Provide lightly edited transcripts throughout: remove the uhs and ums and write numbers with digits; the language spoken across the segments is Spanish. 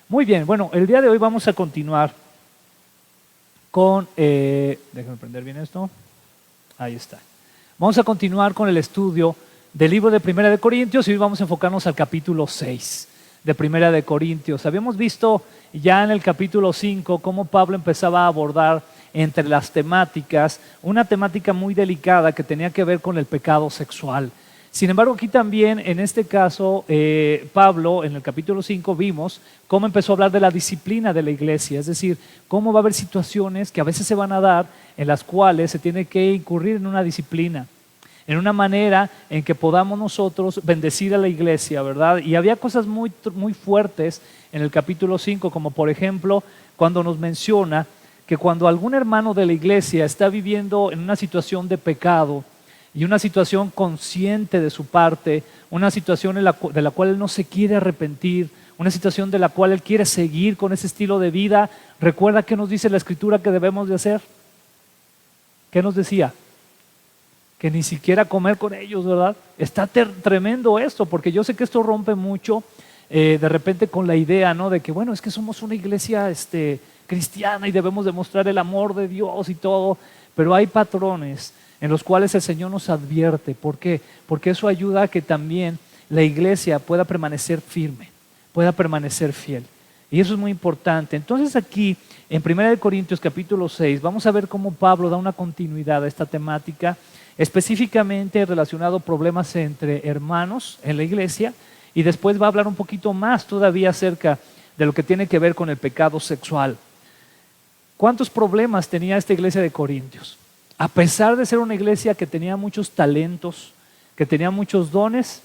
Muy bien, bueno, el día de hoy vamos a continuar con, déjenme prender bien esto, ahí está. Vamos a continuar con el estudio del libro de Primera de Corintios y hoy vamos a enfocarnos al capítulo 6 de Primera de Corintios. Habíamos visto ya en el capítulo 5 cómo Pablo empezaba a abordar entre las temáticas una temática muy delicada que tenía que ver con el pecado sexual. Sin embargo, aquí también, en este caso, Pablo, en el capítulo 5, vimos cómo empezó a hablar de la disciplina de la iglesia, es decir, cómo va a haber situaciones que a veces se van a dar en las cuales se tiene que incurrir en una disciplina, en una manera en que podamos nosotros bendecir a la iglesia, ¿verdad? Y había cosas muy, muy fuertes en el capítulo 5, como por ejemplo, cuando nos menciona que cuando algún hermano de la iglesia está viviendo en una situación de pecado, y una situación consciente de su parte, una situación de la cual él no se quiere arrepentir, una situación de la cual él quiere seguir con ese estilo de vida, recuerda qué nos dice la Escritura que debemos de hacer. ¿Qué nos decía? Que ni siquiera comer con ellos, ¿verdad? Está tremendo esto, porque yo sé que esto rompe mucho de repente con la idea, ¿no? De que bueno, es que somos una iglesia cristiana y debemos demostrar el amor de Dios y todo, pero hay patrones en los cuales el Señor nos advierte. ¿Por qué? Porque eso ayuda a que también la iglesia pueda permanecer firme, pueda permanecer fiel. Y eso es muy importante. Entonces aquí, en 1 Corintios capítulo 6, vamos a ver cómo Pablo da una continuidad a esta temática, específicamente relacionado a problemas entre hermanos en la iglesia, y después va a hablar un poquito más todavía acerca de lo que tiene que ver con el pecado sexual. ¿Cuántos problemas tenía esta iglesia de Corintios? A pesar de ser una iglesia que tenía muchos talentos, que tenía muchos dones,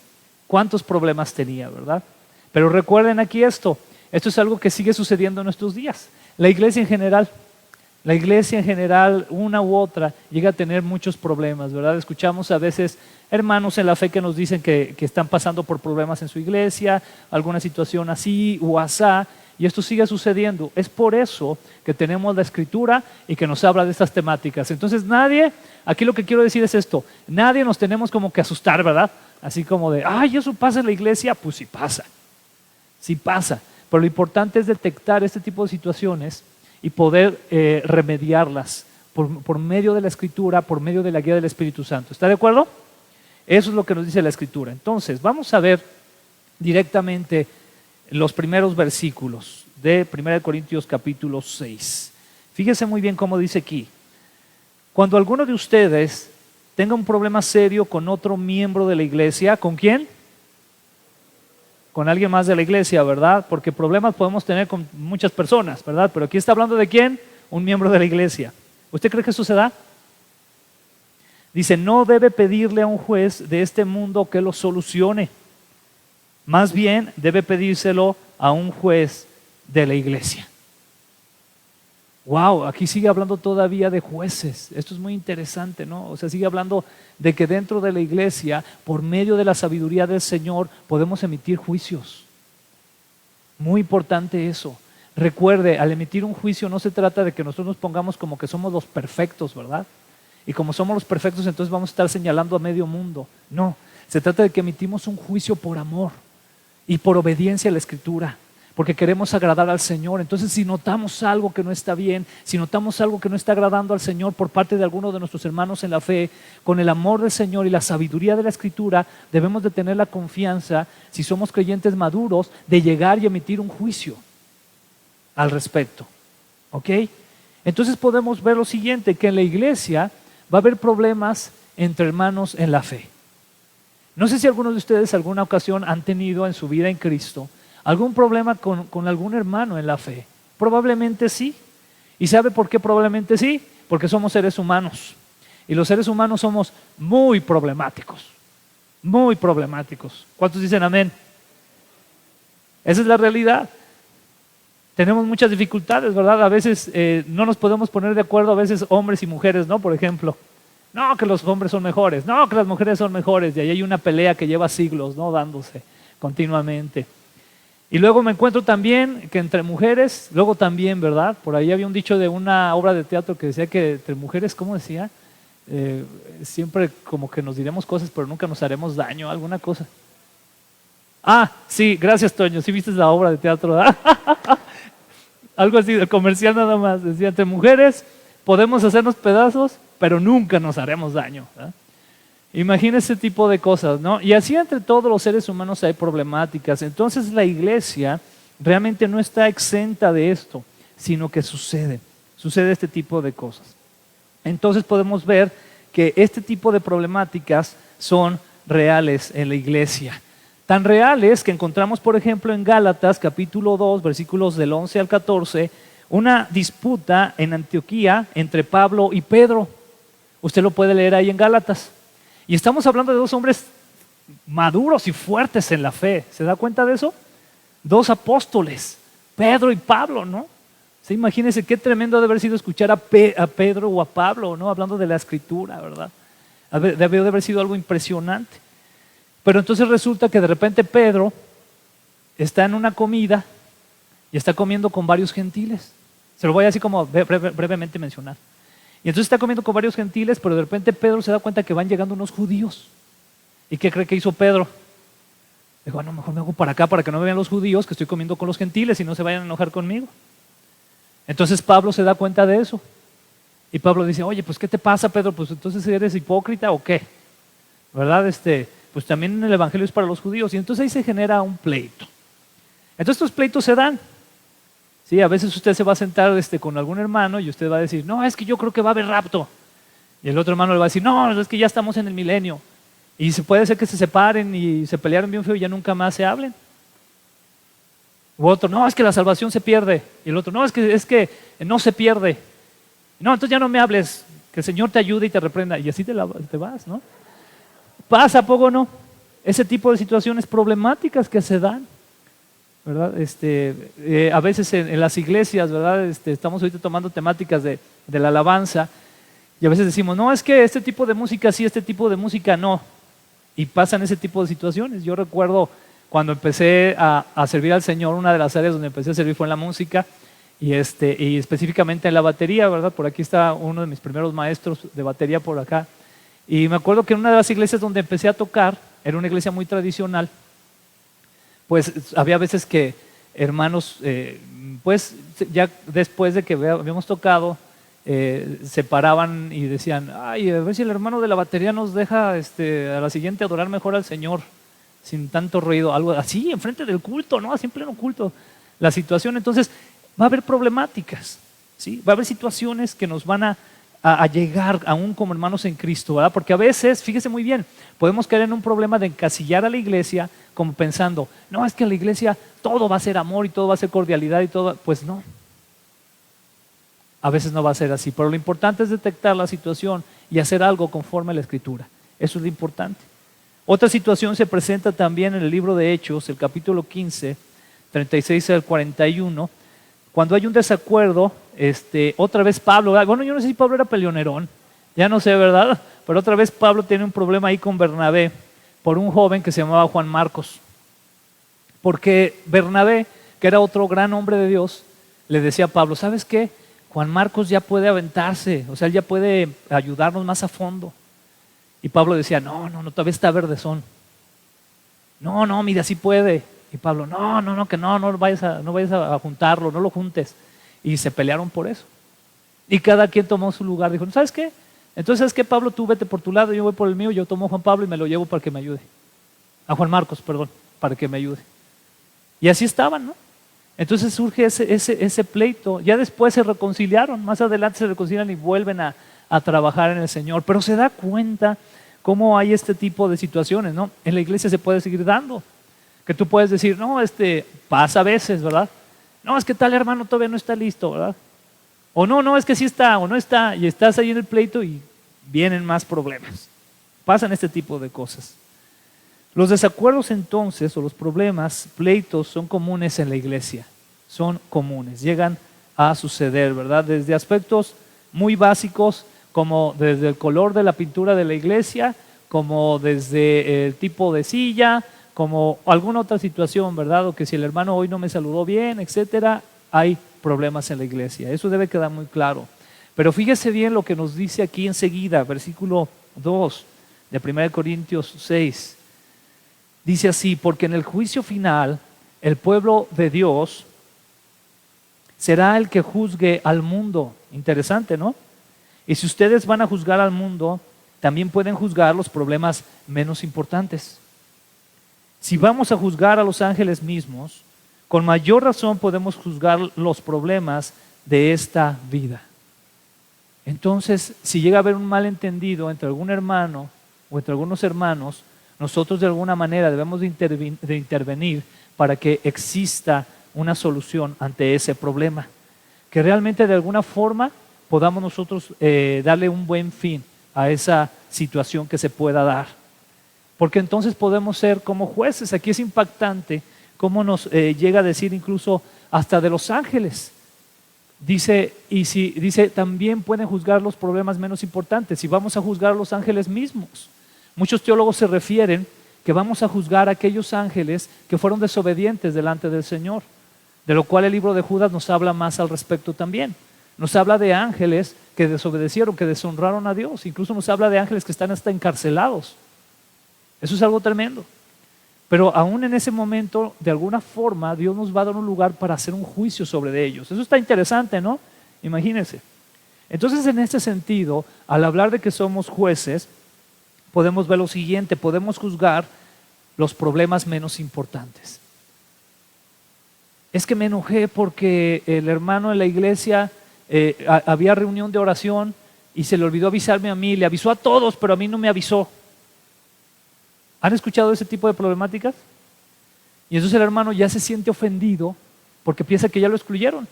¿cuántos problemas tenía, verdad? Pero recuerden aquí esto es algo que sigue sucediendo en nuestros días. La iglesia en general, una u otra, llega a tener muchos problemas, ¿verdad? Escuchamos a veces hermanos en la fe que nos dicen que están pasando por problemas en su iglesia, alguna situación así o asá, y esto sigue sucediendo. Es por eso que tenemos la Escritura y que nos habla de estas temáticas. Entonces aquí lo que quiero decir es esto, nadie nos tenemos como que asustar, ¿verdad? Así como de, ay, eso pasa en la iglesia, pues sí pasa, pero lo importante es detectar este tipo de situaciones y poder remediarlas por medio de la Escritura, por medio de la guía del Espíritu Santo. ¿Está de acuerdo? Eso es lo que nos dice la Escritura. Entonces, vamos a ver directamente los primeros versículos de 1 Corintios capítulo 6. Fíjense muy bien cómo dice aquí. Cuando alguno de ustedes tenga un problema serio con otro miembro de la iglesia, ¿con quién? Con alguien más de la iglesia, ¿verdad? Porque problemas podemos tener con muchas personas, ¿verdad? Pero aquí está hablando de ¿quién? Un miembro de la iglesia. ¿Usted cree que eso se da? Dice, no debe pedirle a un juez de este mundo que lo solucione. Más bien debe pedírselo a un juez de la iglesia. Wow, aquí sigue hablando todavía de jueces. Esto es muy interesante, ¿no? O sea, sigue hablando de que dentro de la iglesia, por medio de la sabiduría del Señor, podemos emitir juicios. Muy importante eso. Recuerde, al emitir un juicio no se trata de que nosotros nos pongamos como que somos los perfectos, ¿verdad? Y como somos los perfectos, entonces vamos a estar señalando a medio mundo. No, se trata de que emitimos un juicio por amor y por obediencia a la Escritura, porque queremos agradar al Señor. Entonces, si notamos algo que no está bien, si notamos algo que no está agradando al Señor por parte de alguno de nuestros hermanos en la fe, con el amor del Señor y la sabiduría de la Escritura, debemos de tener la confianza, si somos creyentes maduros, de llegar y emitir un juicio al respecto. ¿Ok? Entonces podemos ver lo siguiente, que en la iglesia va a haber problemas entre hermanos en la fe. No sé si algunos de ustedes alguna ocasión han tenido en su vida en Cristo algún problema con algún hermano en la fe. Probablemente sí. ¿Y sabe por qué probablemente sí? Porque somos seres humanos. Y los seres humanos somos muy problemáticos. Muy problemáticos. ¿Cuántos dicen amén? Esa es la realidad. Tenemos muchas dificultades, ¿verdad? A veces no nos podemos poner de acuerdo, a veces hombres y mujeres, ¿no? Por ejemplo. No, que los hombres son mejores, no, que las mujeres son mejores, y ahí hay una pelea que lleva siglos, ¿no? Dándose continuamente. Y luego me encuentro también que entre mujeres, luego también, ¿verdad? Por ahí había un dicho de una obra de teatro que decía que entre mujeres, ¿cómo decía? Siempre como que nos diremos cosas, pero nunca nos haremos daño, alguna cosa. Ah, sí, gracias Toño, sí viste la obra de teatro, ¿verdad? Algo así, el comercial nada más, decía, entre mujeres podemos hacernos pedazos, pero nunca nos haremos daño, ¿verdad? Imagina ese tipo de cosas, ¿no? Y así entre todos los seres humanos hay problemáticas. Entonces la iglesia realmente no está exenta de esto, sino que sucede este tipo de cosas. Entonces podemos ver que este tipo de problemáticas son reales en la iglesia. Tan reales que encontramos, por ejemplo, en Gálatas capítulo 2, versículos del 11 al 14, una disputa en Antioquía entre Pablo y Pedro. Usted lo puede leer ahí en Gálatas. Y estamos hablando de dos hombres maduros y fuertes en la fe. ¿Se da cuenta de eso? Dos apóstoles, Pedro y Pablo, ¿no? Sí, imagínense qué tremendo debe haber sido escuchar a Pedro o a Pablo, ¿no? Hablando de la escritura, ¿verdad? Debió de haber sido algo impresionante. Pero entonces resulta que de repente Pedro está en una comida y está comiendo con varios gentiles. Se lo voy a así como brevemente mencionar. Y entonces está comiendo con varios gentiles, pero de repente Pedro se da cuenta que van llegando unos judíos. ¿Y qué cree que hizo Pedro? Dijo, bueno, mejor me hago para acá para que no me vean los judíos, que estoy comiendo con los gentiles y no se vayan a enojar conmigo. Entonces Pablo se da cuenta de eso. Y Pablo dice, oye, pues ¿qué te pasa, Pedro? Pues entonces ¿eres hipócrita o qué? ¿Verdad? Pues también el evangelio es para los judíos. Y entonces ahí se genera un pleito. Entonces estos pleitos se dan. Sí, a veces usted se va a sentar con algún hermano y usted va a decir, no, es que yo creo que va a haber rapto. Y el otro hermano le va a decir, no, es que ya estamos en el milenio. Y puede ser que se separen y se pelearon bien feo y ya nunca más se hablen. U otro, no, es que la salvación se pierde. Y el otro, no, es que no se pierde. No, entonces ya no me hables, que el Señor te ayude y te reprenda. Y así te vas, ¿no? ¿Pasa, a poco no? Ese tipo de situaciones problemáticas que se dan, ¿verdad? A veces en las iglesias, ¿verdad? Estamos ahorita tomando temáticas de la alabanza y a veces decimos, no, es que este tipo de música sí, este tipo de música no. Y pasan ese tipo de situaciones. Yo recuerdo cuando empecé a servir al Señor, una de las áreas donde empecé a servir fue en la música y específicamente en la batería, ¿verdad? Por aquí está uno de mis primeros maestros de batería por acá. Y me acuerdo que en una de las iglesias donde empecé a tocar, era una iglesia muy tradicional, pues había veces que hermanos, pues ya después de que habíamos tocado, se paraban y decían, ay, a ver si el hermano de la batería nos deja a la siguiente adorar mejor al Señor, sin tanto ruido, algo así, enfrente del culto, ¿no? Así en pleno culto, la situación. Entonces va a haber problemáticas, ¿sí? Va a haber situaciones que nos van a llegar aún como hermanos en Cristo, ¿verdad? Porque a veces, fíjese muy bien, podemos caer en un problema de encasillar a la iglesia como pensando, no, es que en la iglesia todo va a ser amor y todo va a ser cordialidad y todo, pues no. A veces no va a ser así, pero lo importante es detectar la situación y hacer algo conforme a la Escritura. Eso es lo importante. Otra situación se presenta también en el libro de Hechos, el capítulo 15, 36 al 41, cuando hay un desacuerdo, otra vez Pablo, bueno, yo no sé si Pablo era peleonerón, ya no sé, ¿verdad? Pero otra vez Pablo tiene un problema ahí con Bernabé por un joven que se llamaba Juan Marcos. Porque Bernabé, que era otro gran hombre de Dios, le decía a Pablo, ¿sabes qué? Juan Marcos ya puede aventarse, o sea, él ya puede ayudarnos más a fondo. Y Pablo decía, no, todavía está verdezón. No, mira, sí puede. Y Pablo, no vayas a juntarlo, no lo juntes. Y se pelearon por eso. Y cada quien tomó su lugar. Dijo, ¿sabes qué? Entonces, ¿sabes qué, Pablo? Tú vete por tu lado, yo voy por el mío, yo tomo a Juan Pablo y me lo llevo para que me ayude. A Juan Marcos, perdón, para que me ayude. Y así estaban, ¿no? Entonces surge ese pleito. Ya después se reconciliaron, más adelante se reconcilian y vuelven a trabajar en el Señor. Pero se da cuenta cómo hay este tipo de situaciones, ¿no? En la iglesia se puede seguir dando. Que tú puedes decir, no, pasa a veces, ¿verdad? No, es que tal hermano todavía no está listo, ¿verdad? O no, es que sí está o no está, y estás ahí en el pleito y vienen más problemas. Pasan este tipo de cosas. Los desacuerdos entonces, o los problemas, pleitos, son comunes en la iglesia. Son comunes, llegan a suceder, ¿verdad? Desde aspectos muy básicos, como desde el color de la pintura de la iglesia, como desde el tipo de silla, como alguna otra situación, ¿verdad? O que si el hermano hoy no me saludó bien, etcétera, hay problemas en la iglesia. Eso debe quedar muy claro. Pero fíjese bien lo que nos dice aquí enseguida, versículo 2 de 1 Corintios 6. Dice así: porque en el juicio final el pueblo de Dios será el que juzgue al mundo. Interesante, ¿no? Y si ustedes van a juzgar al mundo, también pueden juzgar los problemas menos importantes. Si vamos a juzgar a los ángeles mismos, con mayor razón podemos juzgar los problemas de esta vida. Entonces, si llega a haber un malentendido entre algún hermano o entre algunos hermanos, nosotros de alguna manera debemos de intervenir para que exista una solución ante ese problema. Que realmente de alguna forma podamos nosotros darle un buen fin a esa situación que se pueda dar. Porque entonces podemos ser como jueces. Aquí es impactante cómo nos llega a decir incluso hasta de los ángeles. Dice también pueden juzgar los problemas menos importantes. Si vamos a juzgar a los ángeles mismos. Muchos teólogos se refieren que vamos a juzgar a aquellos ángeles que fueron desobedientes delante del Señor. De lo cual el libro de Judas nos habla más al respecto también. Nos habla de ángeles que desobedecieron, que deshonraron a Dios. Incluso nos habla de ángeles que están hasta encarcelados. Eso es algo tremendo. Pero aún en ese momento, de alguna forma, Dios nos va a dar un lugar para hacer un juicio sobre ellos. Eso está interesante, ¿no? Imagínense. Entonces, en este sentido, al hablar de que somos jueces, podemos ver lo siguiente: podemos juzgar los problemas menos importantes. Es que me enojé porque el hermano en la iglesia había reunión de oración y se le olvidó avisarme a mí. Le avisó a todos, pero a mí no me avisó. ¿Han escuchado ese tipo de problemáticas? Y entonces el hermano ya se siente ofendido porque piensa que ya lo excluyeron.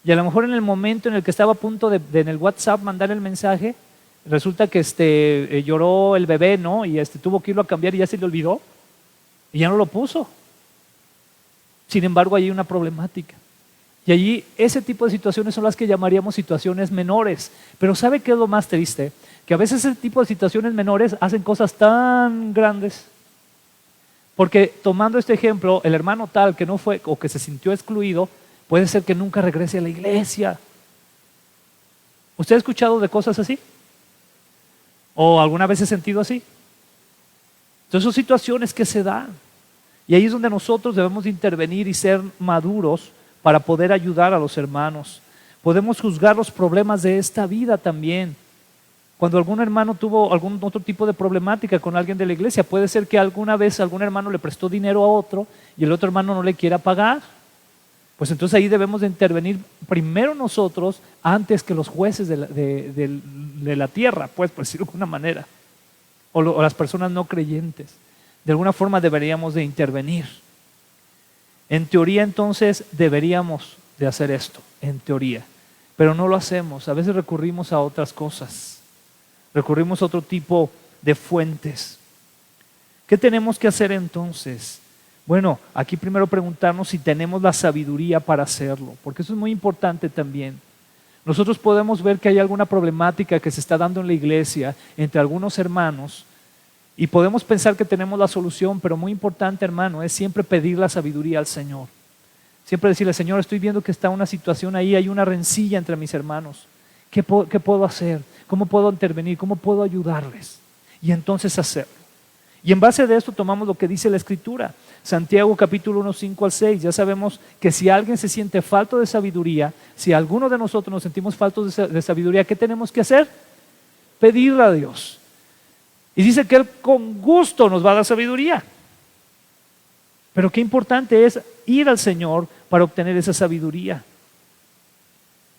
Y a lo mejor en el momento en el que estaba a punto de en el WhatsApp mandar el mensaje, resulta que lloró el bebé, ¿no? Y tuvo que irlo a cambiar y ya se le olvidó. Y ya no lo puso. Sin embargo, hay una problemática. Y allí ese tipo de situaciones son las que llamaríamos situaciones menores. Pero ¿sabe qué es lo más triste? Que a veces ese tipo de situaciones menores hacen cosas tan grandes. Porque tomando este ejemplo, el hermano tal que no fue o que se sintió excluido, puede ser que nunca regrese a la iglesia. ¿Usted ha escuchado de cosas así? ¿O alguna vez se ha sentido así? Entonces son situaciones que se dan. Y ahí es donde nosotros debemos de intervenir y ser maduros para poder ayudar a los hermanos. Podemos juzgar los problemas de esta vida también. Cuando algún hermano tuvo algún otro tipo de problemática con alguien de la iglesia, puede ser que alguna vez algún hermano le prestó dinero a otro y el otro hermano no le quiera pagar. Pues entonces ahí debemos de intervenir primero nosotros antes que los jueces de la tierra, pues por decirlo de alguna manera, o las personas no creyentes. De alguna forma deberíamos de intervenir. En teoría entonces deberíamos de hacer esto, en teoría, pero no lo hacemos. A veces recurrimos a otras cosas, recurrimos a otro tipo de fuentes. ¿Qué tenemos que hacer entonces? Bueno, aquí primero preguntarnos si tenemos la sabiduría para hacerlo, porque eso es muy importante también. Nosotros podemos ver que hay alguna problemática que se está dando en la iglesia entre algunos hermanos y podemos pensar que tenemos la solución, pero muy importante, hermano, es siempre pedir la sabiduría al Señor. Siempre decirle: Señor, estoy viendo que está una situación ahí, hay una rencilla entre mis hermanos. ¿Qué puedo hacer? ¿Cómo puedo intervenir? ¿Cómo puedo ayudarles? Y entonces hacerlo. Y en base de esto tomamos lo que dice la Escritura. Santiago capítulo 1, 5 al 6. Ya sabemos que si alguien se siente falto de sabiduría, si alguno de nosotros nos sentimos faltos de sabiduría, ¿qué tenemos que hacer? Pedirle a Dios. Y dice que Él con gusto nos va a dar sabiduría. Pero qué importante es ir al Señor para obtener esa sabiduría.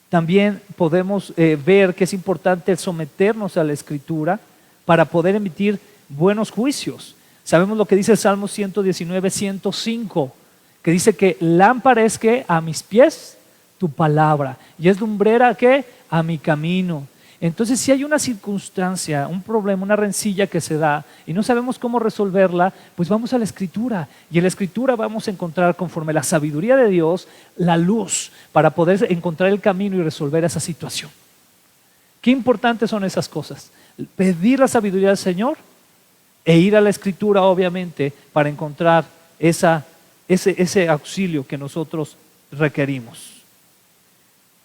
También podemos ver que es importante someternos a la Escritura para poder emitir buenos juicios. Sabemos lo que dice el Salmo 119, 105, que dice que lámpara es que a mis pies tu palabra y es lumbrera que a mi camino. Entonces, si hay una circunstancia, un problema, una rencilla que se da y no sabemos cómo resolverla, pues vamos a la Escritura. Y en la Escritura vamos a encontrar, conforme la sabiduría de Dios, la luz para poder encontrar el camino y resolver esa situación. Qué importantes son esas cosas. Pedir la sabiduría del Señor e ir a la Escritura, obviamente, para encontrar ese auxilio que nosotros requerimos.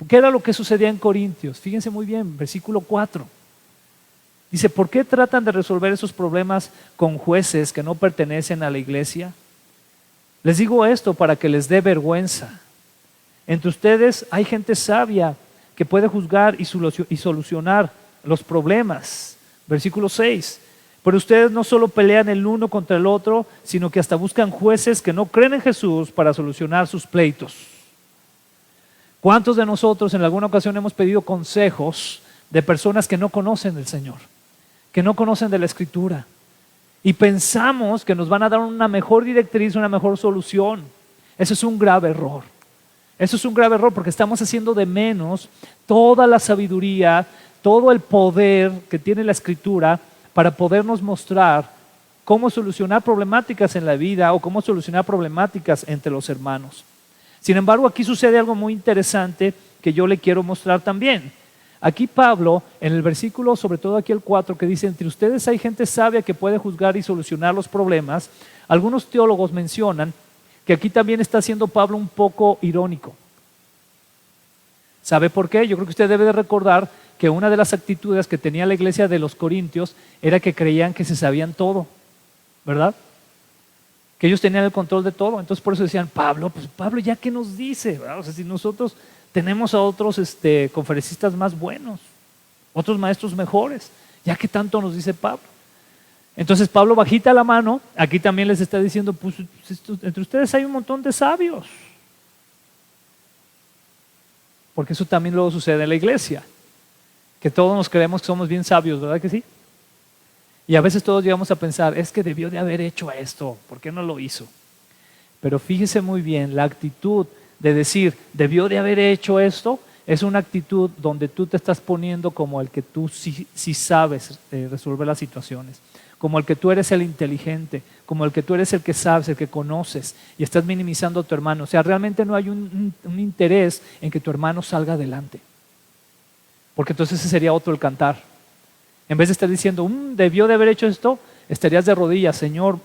¿Qué era lo que sucedía en Corintios? Fíjense muy bien, versículo 4. Dice, ¿por qué tratan de resolver esos problemas con jueces que no pertenecen a la iglesia? Les digo esto para que les dé vergüenza. Entre ustedes hay gente sabia que puede juzgar y solucionar los problemas. Versículo 6. Pero ustedes no solo pelean el uno contra el otro, sino que hasta buscan jueces que no creen en Jesús para solucionar sus pleitos. ¿Cuántos de nosotros en alguna ocasión hemos pedido consejos de personas que no conocen del Señor, que no conocen de la Escritura, y pensamos que nos van a dar una mejor directriz, una mejor solución? Eso es un grave error. Eso es un grave error porque estamos haciendo de menos toda la sabiduría, todo el poder que tiene la Escritura para podernos mostrar cómo solucionar problemáticas en la vida o cómo solucionar problemáticas entre los hermanos. Sin embargo, aquí sucede algo muy interesante que yo le quiero mostrar también. Aquí Pablo, en el versículo, sobre todo aquí el 4, que dice, entre ustedes hay gente sabia que puede juzgar y solucionar los problemas. Algunos teólogos mencionan que aquí también está siendo Pablo un poco irónico. ¿Sabe por qué? Yo creo que usted debe de recordar que una de las actitudes que tenía la iglesia de los Corintios era que creían que se sabían todo, ¿verdad? Que ellos tenían el control de todo. Entonces por eso decían, Pablo, pues Pablo ya qué nos dice, ¿verdad? O sea, si nosotros tenemos a otros conferencistas más buenos, otros maestros mejores, ya que tanto nos dice Pablo. Entonces Pablo bajita la mano, aquí también les está diciendo, pues entre ustedes hay un montón de sabios. Porque eso también luego sucede en la iglesia, que todos nos creemos que somos bien sabios, ¿verdad que sí? Y a veces todos llegamos a pensar, es que debió de haber hecho esto, ¿por qué no lo hizo? Pero fíjese muy bien, la actitud de decir, debió de haber hecho esto, es una actitud donde tú te estás poniendo como el que tú sí sabes resolver las situaciones, como el que tú eres el inteligente, como el que tú eres el que sabes, el que conoces, y estás minimizando a tu hermano. O sea, realmente no hay un interés en que tu hermano salga adelante, porque entonces ese sería otro el cantar. En vez de estar diciendo, debió de haber hecho esto, estarías de rodillas, Señor,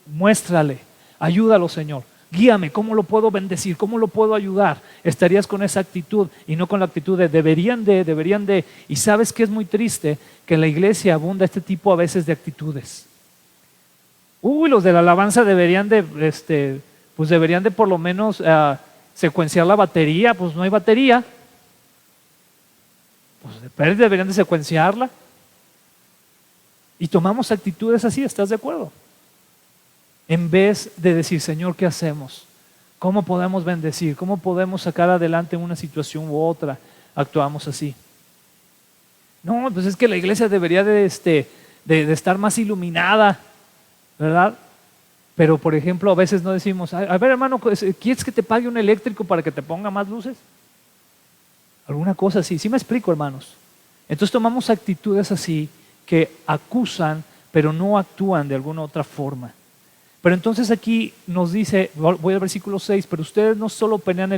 muéstrale, ayúdalo, Señor, guíame, ¿cómo lo puedo bendecir? ¿Cómo lo puedo ayudar? Estarías con esa actitud y no con la actitud de deberían de. Y sabes que es muy triste que en la iglesia abunda este tipo a veces de actitudes. Los de la alabanza deberían de por lo menos secuenciar la batería. Pues no hay batería. Pues deberían de secuenciarla. Y tomamos actitudes así, ¿estás de acuerdo? En vez de decir, Señor, ¿qué hacemos? ¿Cómo podemos bendecir? ¿Cómo podemos sacar adelante una situación u otra? Actuamos así. No, pues es que la iglesia debería de estar más iluminada, ¿verdad? Pero, por ejemplo, a veces no decimos, a ver, hermano, ¿quieres que te pague un eléctrico para que te ponga más luces? Alguna cosa así. ¿Sí me explico, hermanos? Entonces tomamos actitudes así que acusan, pero no actúan de alguna otra forma. Pero entonces aquí nos dice, voy al versículo 6, pero ustedes no solo pelean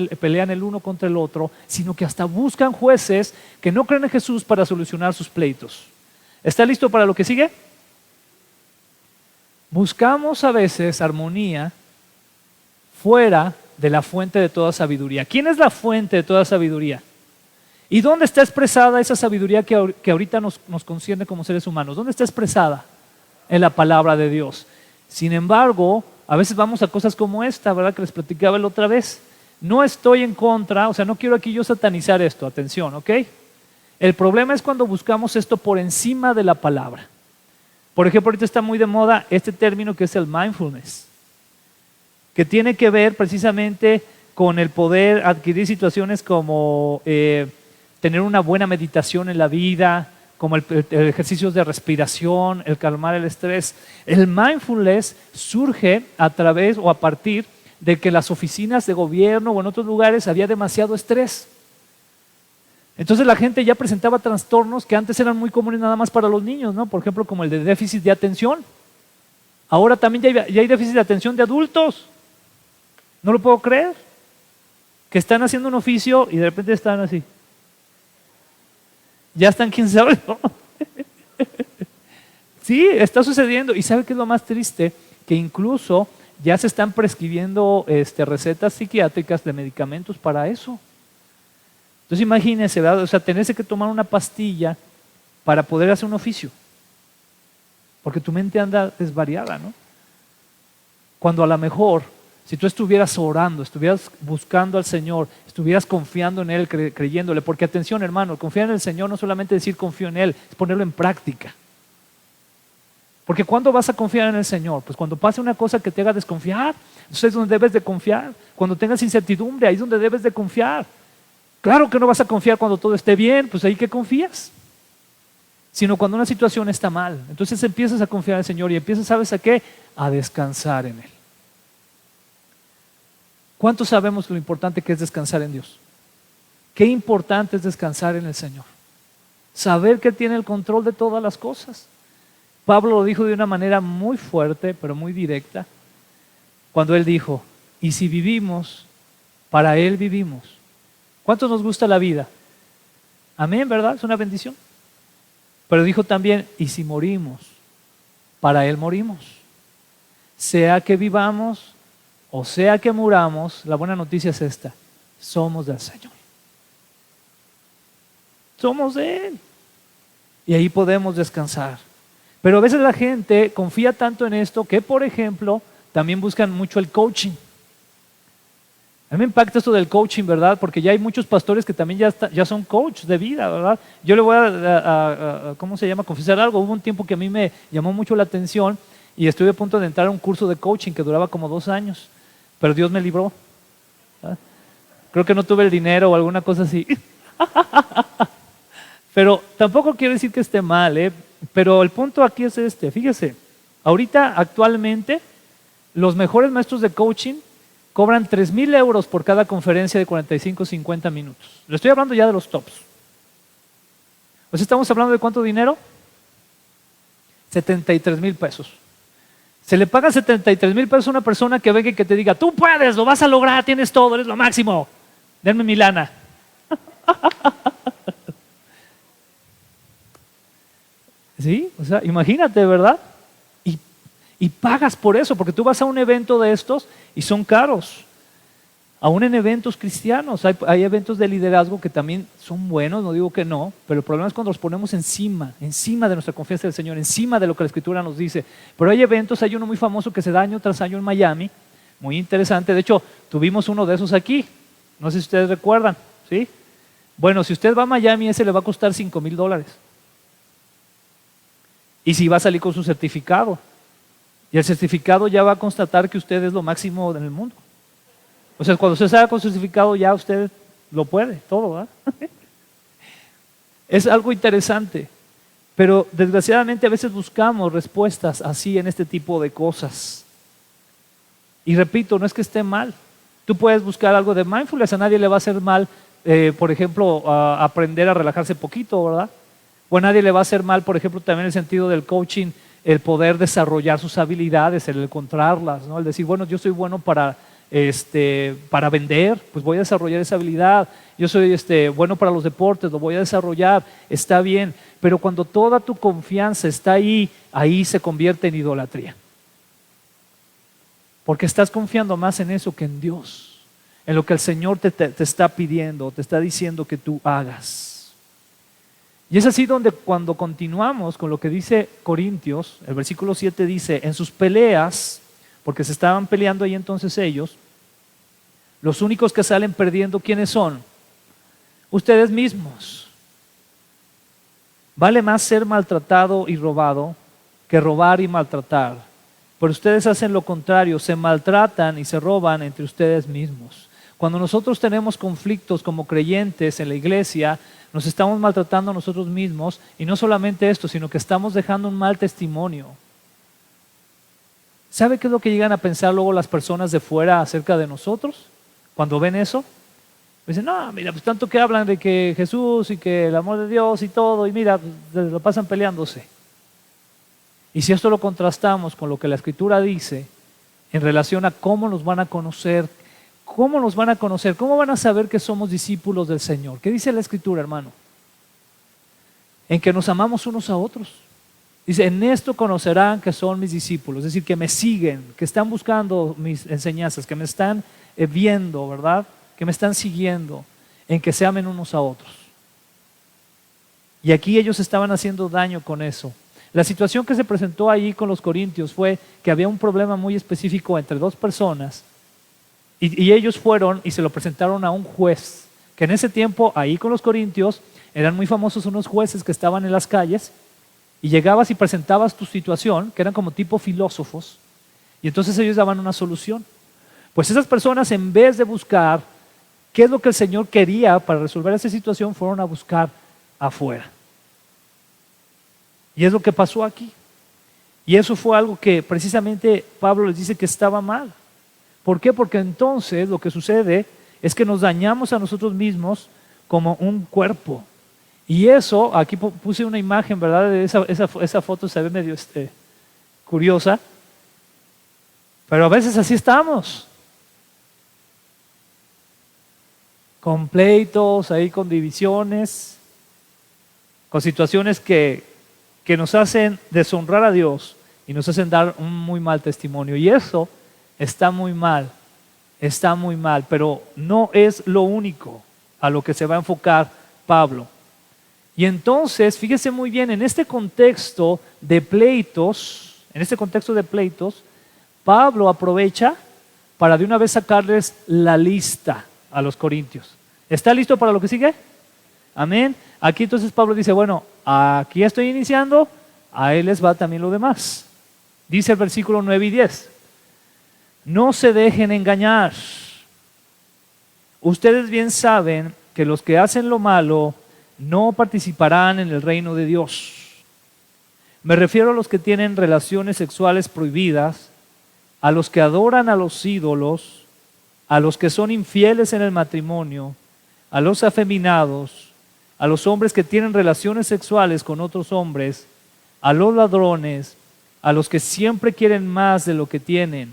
el uno contra el otro, sino que hasta buscan jueces que no creen en Jesús para solucionar sus pleitos. ¿Está listo para lo que sigue? Buscamos a veces armonía fuera de la fuente de toda sabiduría. ¿Quién es la fuente de toda sabiduría? ¿Y dónde está expresada esa sabiduría que ahorita nos concierne como seres humanos? ¿Dónde está expresada? En la palabra de Dios. Sin embargo, a veces vamos a cosas como esta, ¿verdad? Que les platicaba la otra vez. No estoy en contra, o sea, no quiero aquí yo satanizar esto, atención, ¿ok? El problema es cuando buscamos esto por encima de la palabra. Por ejemplo, ahorita está muy de moda este término que es el mindfulness, que tiene que ver precisamente con el poder adquirir situaciones como tener una buena meditación en la vida, como el ejercicios de respiración, el calmar el estrés. El mindfulness surge a través o a partir de que en las oficinas de gobierno o en otros lugares había demasiado estrés. Entonces la gente ya presentaba trastornos que antes eran muy comunes nada más para los niños, ¿no? Por ejemplo, como el de déficit de atención. Ahora también ya hay déficit de atención de adultos. No lo puedo creer. Que están haciendo un oficio y de repente están así. Ya están, quién sabe. Sí, está sucediendo. ¿Y sabe qué es lo más triste? Que incluso ya se están prescribiendo recetas psiquiátricas de medicamentos para eso. Entonces imagínense, ¿verdad? O sea, tenerse que tomar una pastilla para poder hacer un oficio. porque tu mente anda desvariada, ¿no? Cuando a lo mejor, si tú estuvieras orando, estuvieras buscando al Señor, estuvieras confiando en Él, creyéndole, porque atención hermano, confiar en el Señor no solamente decir confío en Él, es ponerlo en práctica. Porque ¿cuándo vas a confiar en el Señor? Pues cuando pase una cosa que te haga desconfiar, entonces es donde debes de confiar. Cuando tengas incertidumbre, ahí es donde debes de confiar. Claro que no vas a confiar cuando todo esté bien, pues ahí que confías. Sino cuando una situación está mal. Entonces empiezas a confiar en el Señor y empiezas, ¿sabes a qué? A descansar en Él. ¿Cuántos sabemos lo importante que es descansar en Dios? Qué importante es descansar en el Señor. Saber que Él tiene el control de todas las cosas. Pablo lo dijo de una manera muy fuerte, pero muy directa, cuando él dijo, y si vivimos, para Él vivimos. ¿Cuántos nos gusta la vida? Amén, ¿verdad? Es una bendición. Pero dijo también, y si morimos, para Él morimos. Sea que vivamos o sea que muramos, la buena noticia es esta, somos del Señor. Somos de Él. Y ahí podemos descansar. Pero a veces la gente confía tanto en esto que, por ejemplo, también buscan mucho el coaching. A mí me impacta esto del coaching, ¿verdad? Porque ya hay muchos pastores que también ya son coach de vida, ¿verdad? Yo le voy ¿cómo se llama? Confesar algo. Hubo un tiempo que a mí me llamó mucho la atención y estuve a punto de entrar a un curso de coaching que duraba como 2 años, pero Dios me libró. ¿Verdad? Creo que no tuve el dinero o alguna cosa así. Pero tampoco quiero decir que esté mal, ¿eh? Pero el punto aquí es este, fíjese, ahorita actualmente los mejores maestros de coaching cobran 3,000 euros por cada conferencia de 45-50 minutos. Le estoy hablando ya de los tops. Pues estamos hablando de ¿cuánto dinero? 73,000 pesos. Se le pagan 73,000 pesos a una persona que venga y que te diga, tú puedes, lo vas a lograr, tienes todo, eres lo máximo, denme mi lana. ¿Sí? O sea, imagínate, ¿verdad? Y pagas por eso, porque tú vas a un evento de estos y son caros. Aún en eventos cristianos, hay eventos de liderazgo que también son buenos, no digo que no, pero el problema es cuando los ponemos encima de nuestra confianza del Señor, encima de lo que la Escritura nos dice. Pero hay eventos, hay uno muy famoso que se da año tras año en Miami, muy interesante. De hecho, tuvimos uno de esos aquí, no sé si ustedes recuerdan, ¿sí? Bueno, si usted va a Miami, ese le va a costar $5,000. Y si va a salir con su certificado. Y el certificado ya va a constatar que usted es lo máximo en el mundo. O sea, cuando usted salga con su certificado ya usted lo puede, todo, ¿verdad? Es algo interesante. Pero desgraciadamente a veces buscamos respuestas así en este tipo de cosas. Y repito, no es que esté mal. Tú puedes buscar algo de mindfulness, a nadie le va a hacer mal, por ejemplo, aprender a relajarse poquito, ¿verdad? O a nadie le va a hacer mal, por ejemplo, también el sentido del coaching, el poder desarrollar sus habilidades, el encontrarlas, ¿no? El decir, bueno, yo soy bueno para vender, pues voy a desarrollar esa habilidad. Yo soy bueno para los deportes, lo voy a desarrollar, está bien. Pero cuando toda tu confianza está ahí se convierte en idolatría. Porque estás confiando más en eso que en Dios, en lo que el Señor te está pidiendo, te está diciendo que tú hagas. Y es así donde cuando continuamos con lo que dice Corintios, el versículo 7 dice, en sus peleas, porque se estaban peleando ahí entonces ellos, los únicos que salen perdiendo, ¿quiénes son? Ustedes mismos. Vale más ser maltratado y robado que robar y maltratar. Pero ustedes hacen lo contrario, se maltratan y se roban entre ustedes mismos. Cuando nosotros tenemos conflictos como creyentes en la iglesia, nos estamos maltratando a nosotros mismos, y no solamente esto, sino que estamos dejando un mal testimonio. ¿Sabe qué es lo que llegan a pensar luego las personas de fuera acerca de nosotros? Cuando ven eso, dicen, no, mira, pues tanto que hablan de que Jesús y que el amor de Dios y todo, y mira, pues, lo pasan peleándose. Y si esto lo contrastamos con lo que la Escritura dice en relación a cómo nos van a conocer, ¿cómo nos van a conocer? ¿Cómo van a saber que somos discípulos del Señor? ¿Qué dice la Escritura, hermano? En que nos amamos unos a otros. Dice, en esto conocerán que son mis discípulos, es decir, que me siguen, que están buscando mis enseñanzas, que me están viendo, ¿verdad? Que me están siguiendo, en que se amen unos a otros. Y aquí ellos estaban haciendo daño con eso. La situación que se presentó ahí con los corintios fue que había un problema muy específico entre dos personas y ellos fueron y se lo presentaron a un juez, que en ese tiempo ahí con los corintios eran muy famosos unos jueces que estaban en las calles y llegabas y presentabas tu situación, que eran como tipo filósofos, y entonces ellos daban una solución. Pues esas personas, en vez de buscar qué es lo que el Señor quería para resolver esa situación, fueron a buscar afuera. Y es lo que pasó aquí. Y eso fue algo que precisamente Pablo les dice que estaba mal. ¿Por qué? Porque entonces lo que sucede es que nos dañamos a nosotros mismos como un cuerpo. Y eso, aquí puse una imagen, ¿verdad? Esa foto se ve medio curiosa. Pero a veces así estamos. Con pleitos, ahí con divisiones, con situaciones que nos hacen deshonrar a Dios y nos hacen dar un muy mal testimonio. Y eso está muy mal, pero no es lo único a lo que se va a enfocar Pablo. Y entonces, fíjese muy bien, en este contexto de pleitos, Pablo aprovecha para de una vez sacarles la lista a los corintios. ¿Está listo para lo que sigue? Amén. Aquí entonces Pablo dice, bueno, aquí estoy iniciando, a él les va también lo demás. Dice el versículo 9 y 10. No se dejen engañar. Ustedes bien saben que los que hacen lo malo no participarán en el reino de Dios. Me refiero a los que tienen relaciones sexuales prohibidas, a los que adoran a los ídolos, a los que son infieles en el matrimonio, a los afeminados, a los hombres que tienen relaciones sexuales con otros hombres, a los ladrones, a los que siempre quieren más de lo que tienen,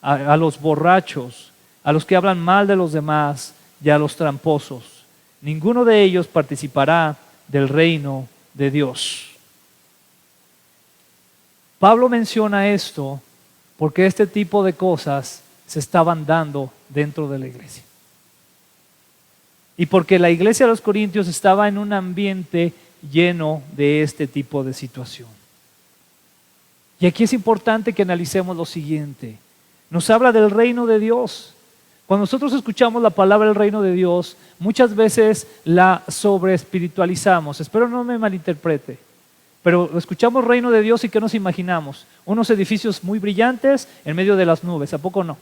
a los borrachos, a los que hablan mal de los demás y a los tramposos. Ninguno de ellos participará del reino de Dios. Pablo menciona esto porque este tipo de cosas se estaban dando dentro de la iglesia. Y porque la iglesia de los Corintios estaba en un ambiente lleno de este tipo de situación. Y aquí es importante que analicemos lo siguiente. Nos habla del reino de Dios. Cuando nosotros escuchamos la palabra del reino de Dios, muchas veces la sobreespiritualizamos. Espero no me malinterprete. Pero escuchamos reino de Dios y ¿qué nos imaginamos? Unos edificios muy brillantes en medio de las nubes, ¿a poco no?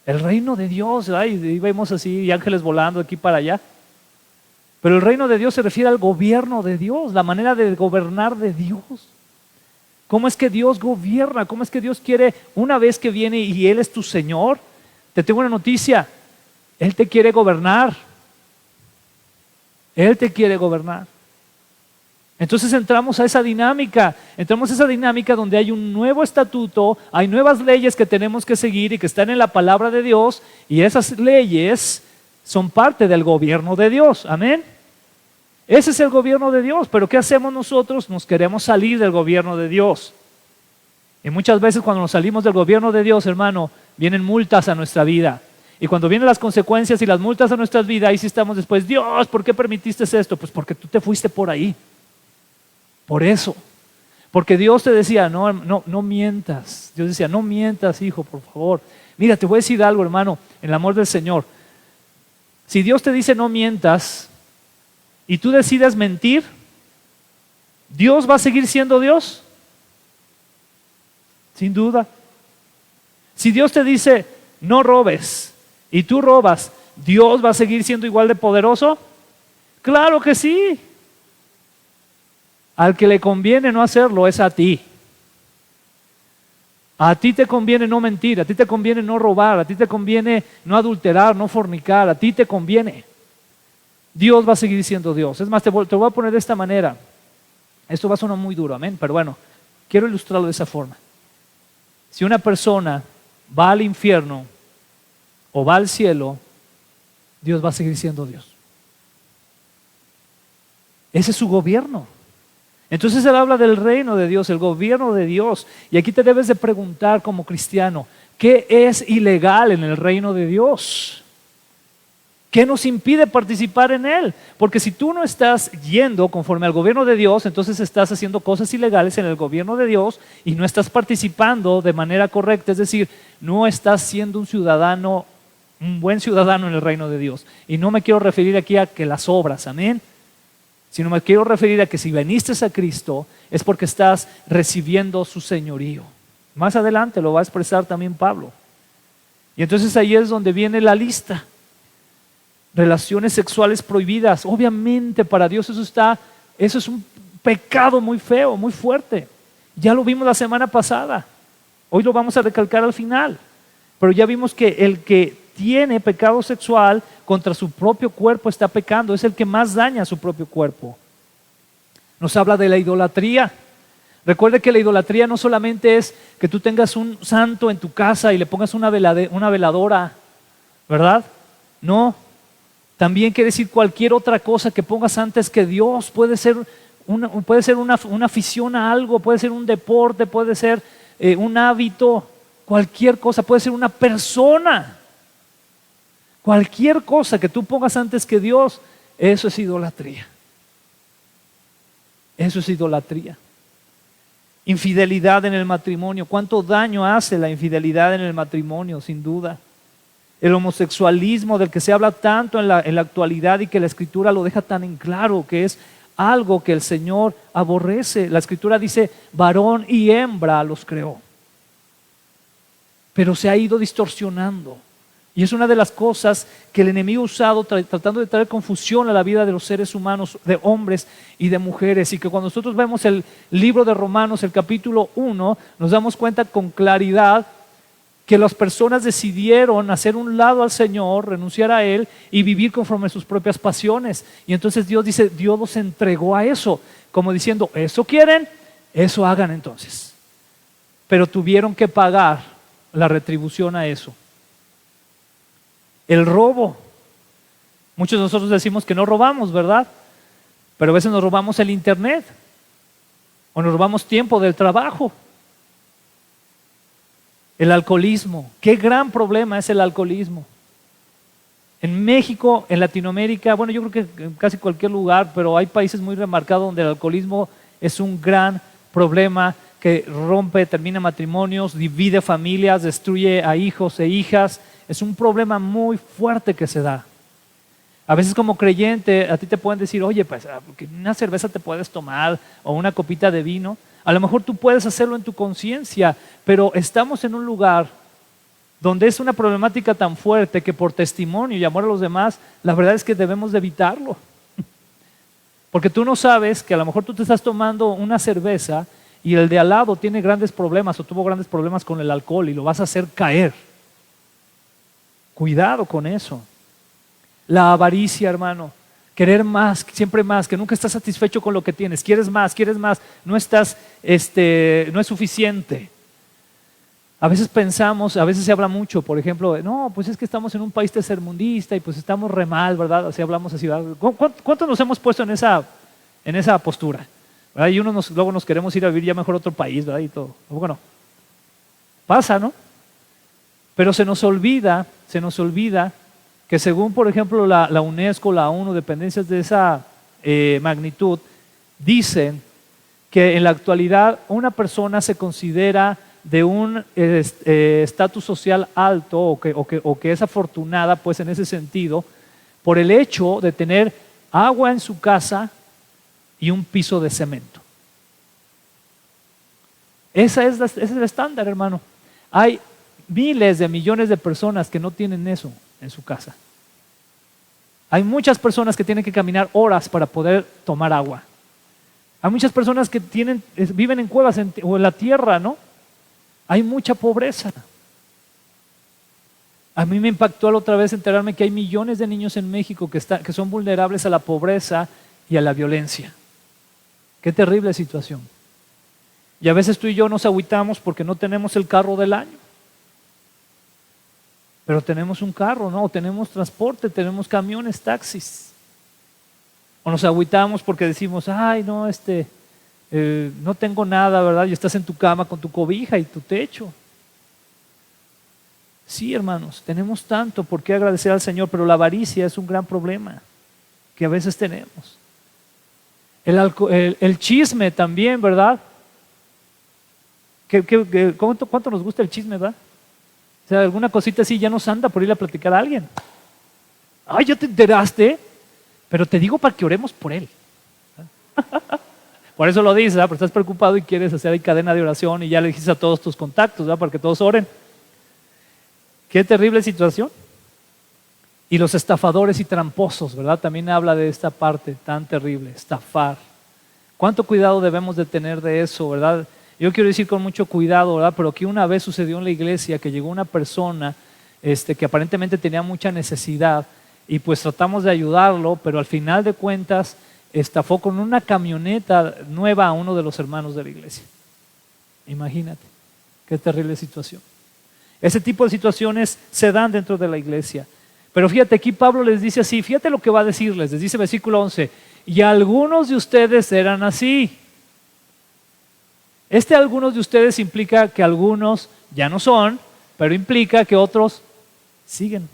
El reino de Dios, y vemos así ángeles volando de aquí para allá. Pero el reino de Dios se refiere al gobierno de Dios, la manera de gobernar de Dios. ¿Cómo es que Dios gobierna? ¿Cómo es que Dios quiere, una vez que viene y Él es tu Señor? Te tengo una noticia, Él te quiere gobernar. Él te quiere gobernar. Entonces entramos a esa dinámica donde hay un nuevo estatuto, hay nuevas leyes que tenemos que seguir y que están en la palabra de Dios, y esas leyes son parte del gobierno de Dios, amén. Ese es el gobierno de Dios, pero ¿qué hacemos nosotros? Nos queremos salir del gobierno de Dios. Y muchas veces cuando nos salimos del gobierno de Dios, hermano, vienen multas a nuestra vida. Y cuando vienen las consecuencias y las multas a nuestra vida, ahí sí estamos después, Dios, ¿por qué permitiste esto? Pues porque tú te fuiste por ahí. Por eso, porque Dios te decía, no mientas. Dios decía, no mientas, hijo, por favor. Mira, te voy a decir algo, hermano, en el amor del Señor. Si Dios te dice no mientas y tú decides mentir, ¿Dios va a seguir siendo Dios? Sin duda. Si Dios te dice no robes y tú robas, ¿Dios va a seguir siendo igual de poderoso? Claro que sí. Al que le conviene no hacerlo es a ti. A ti te conviene no mentir, a ti te conviene no robar, a ti te conviene no adulterar, no fornicar, a ti te conviene. Dios va a seguir siendo Dios. Es más, te voy a poner de esta manera. Esto va a sonar muy duro, amén, pero bueno, quiero ilustrarlo de esa forma. Si una persona va al infierno o va al cielo, Dios va a seguir siendo Dios. Ese es su gobierno. Entonces él habla del reino de Dios, el gobierno de Dios. Y aquí te debes de preguntar como cristiano, ¿qué es ilegal en el reino de Dios? ¿Qué nos impide participar en él? Porque si tú no estás yendo conforme al gobierno de Dios, entonces estás haciendo cosas ilegales en el gobierno de Dios y no estás participando de manera correcta, es decir, no estás siendo un ciudadano, un buen ciudadano en el reino de Dios. Y no me quiero referir aquí a que las obras, amén, sino me quiero referir a que si viniste a Cristo es porque estás recibiendo su señorío. Más adelante lo va a expresar también Pablo. Y entonces ahí es donde viene la lista. Relaciones sexuales prohibidas. Obviamente para Dios eso es un pecado muy feo, muy fuerte. Ya lo vimos la semana pasada. Hoy lo vamos a recalcar al final. Pero ya vimos que el que tiene pecado sexual contra su propio cuerpo está pecando. Es el que más daña a su propio cuerpo. Nos habla de la idolatría. Recuerde que la idolatría no solamente es que tú tengas un santo en tu casa y le pongas una veladora, ¿verdad? No. También quiere decir cualquier otra cosa que pongas antes que Dios. Puede ser una afición a algo, puede ser un deporte, puede ser un hábito, cualquier cosa, puede ser una persona. Cualquier cosa que tú pongas antes que Dios, eso es idolatría. Eso es idolatría. Infidelidad en el matrimonio. ¿Cuánto daño hace la infidelidad en el matrimonio? Sin duda. El homosexualismo del que se habla tanto en la actualidad y que la Escritura lo deja tan en claro, que es algo que el Señor aborrece. La Escritura dice, varón y hembra los creó. Pero se ha ido distorsionando. Y es una de las cosas que el enemigo ha usado tratando de traer confusión a la vida de los seres humanos, de hombres y de mujeres. Y que cuando nosotros vemos el libro de Romanos, el capítulo 1, nos damos cuenta con claridad que las personas decidieron hacer un lado al Señor, renunciar a Él y vivir conforme a sus propias pasiones. Y entonces Dios dice, Dios los entregó a eso, como diciendo, ¿eso quieren? Eso hagan entonces. Pero tuvieron que pagar la retribución a eso. El robo. Muchos de nosotros decimos que no robamos, ¿verdad? Pero a veces nos robamos el internet o nos robamos tiempo del trabajo. El alcoholismo. Qué gran problema es el alcoholismo. En México, en Latinoamérica, bueno, yo creo que en casi cualquier lugar, pero hay países muy remarcados donde el alcoholismo es un gran problema que rompe, termina matrimonios, divide familias, destruye a hijos e hijas. Es un problema muy fuerte que se da. A veces como creyente a ti te pueden decir, oye, pues una cerveza te puedes tomar o una copita de vino. A lo mejor tú puedes hacerlo en tu conciencia, pero estamos en un lugar donde es una problemática tan fuerte que por testimonio y amor a los demás, la verdad es que debemos de evitarlo. Porque tú no sabes que a lo mejor tú te estás tomando una cerveza y el de al lado tiene grandes problemas o tuvo grandes problemas con el alcohol y lo vas a hacer caer. Cuidado con eso. La avaricia, hermano. Querer más, siempre más, que nunca estás satisfecho con lo que tienes. Quieres más, no estás, no es suficiente. A veces pensamos, a veces se habla mucho, por ejemplo, no, pues es que estamos en un país tercermundista y pues estamos re mal, ¿verdad? Así hablamos así. ¿Cuántos nos hemos puesto en esa postura? ¿Verdad? Y luego nos queremos ir a vivir ya mejor a otro país, ¿verdad? Y todo. Bueno, pasa, ¿no? Pero se nos olvida que según, por ejemplo, la UNESCO, la ONU, dependencias de esa magnitud, dicen que en la actualidad una persona se considera de un estatus social alto o que es afortunada, pues en ese sentido, por el hecho de tener agua en su casa y un piso de cemento. Ese es el estándar, hermano. Hay miles de millones de personas que no tienen eso en su casa. Hay muchas personas que tienen que caminar horas para poder tomar agua. Hay muchas personas que viven en cuevas o en la tierra, ¿no? Hay mucha pobreza. A mí me impactó la otra vez enterarme que hay millones de niños en México que son vulnerables a la pobreza y a la violencia. Qué terrible situación. Y a veces tú y yo nos agüitamos porque no tenemos el carro del año. Pero tenemos un carro, ¿no? O tenemos transporte, tenemos camiones, taxis. O nos agüitamos porque decimos, ay, no, no tengo nada, ¿verdad? Y estás en tu cama con tu cobija y tu techo. Sí, hermanos, tenemos tanto por qué agradecer al Señor, pero la avaricia es un gran problema que a veces tenemos. El chisme también, ¿verdad? ¿Cuánto nos gusta el chisme, verdad? O sea, alguna cosita así ya nos anda por ir a platicar a alguien. Ay, ya te enteraste, pero te digo para que oremos por él. Por eso lo dices, ¿verdad? Pero estás preocupado y quieres hacer ahí cadena de oración y ya le dijiste a todos tus contactos, ¿verdad? Para que todos oren. Qué terrible situación. Y los estafadores y tramposos, ¿verdad? También habla de esta parte tan terrible, estafar. ¿Cuánto cuidado debemos de tener de eso, verdad? Yo quiero decir con mucho cuidado, ¿verdad? Pero que una vez sucedió en la iglesia que llegó una persona que aparentemente tenía mucha necesidad y pues tratamos de ayudarlo, pero al final de cuentas estafó con una camioneta nueva a uno de los hermanos de la iglesia. Imagínate, qué terrible situación. Ese tipo de situaciones se dan dentro de la iglesia. Pero fíjate, aquí Pablo les dice así, fíjate lo que va a decirles, les dice versículo 11, y algunos de ustedes eran así. Algunos de ustedes implica que algunos ya no son, pero implica que otros siguen.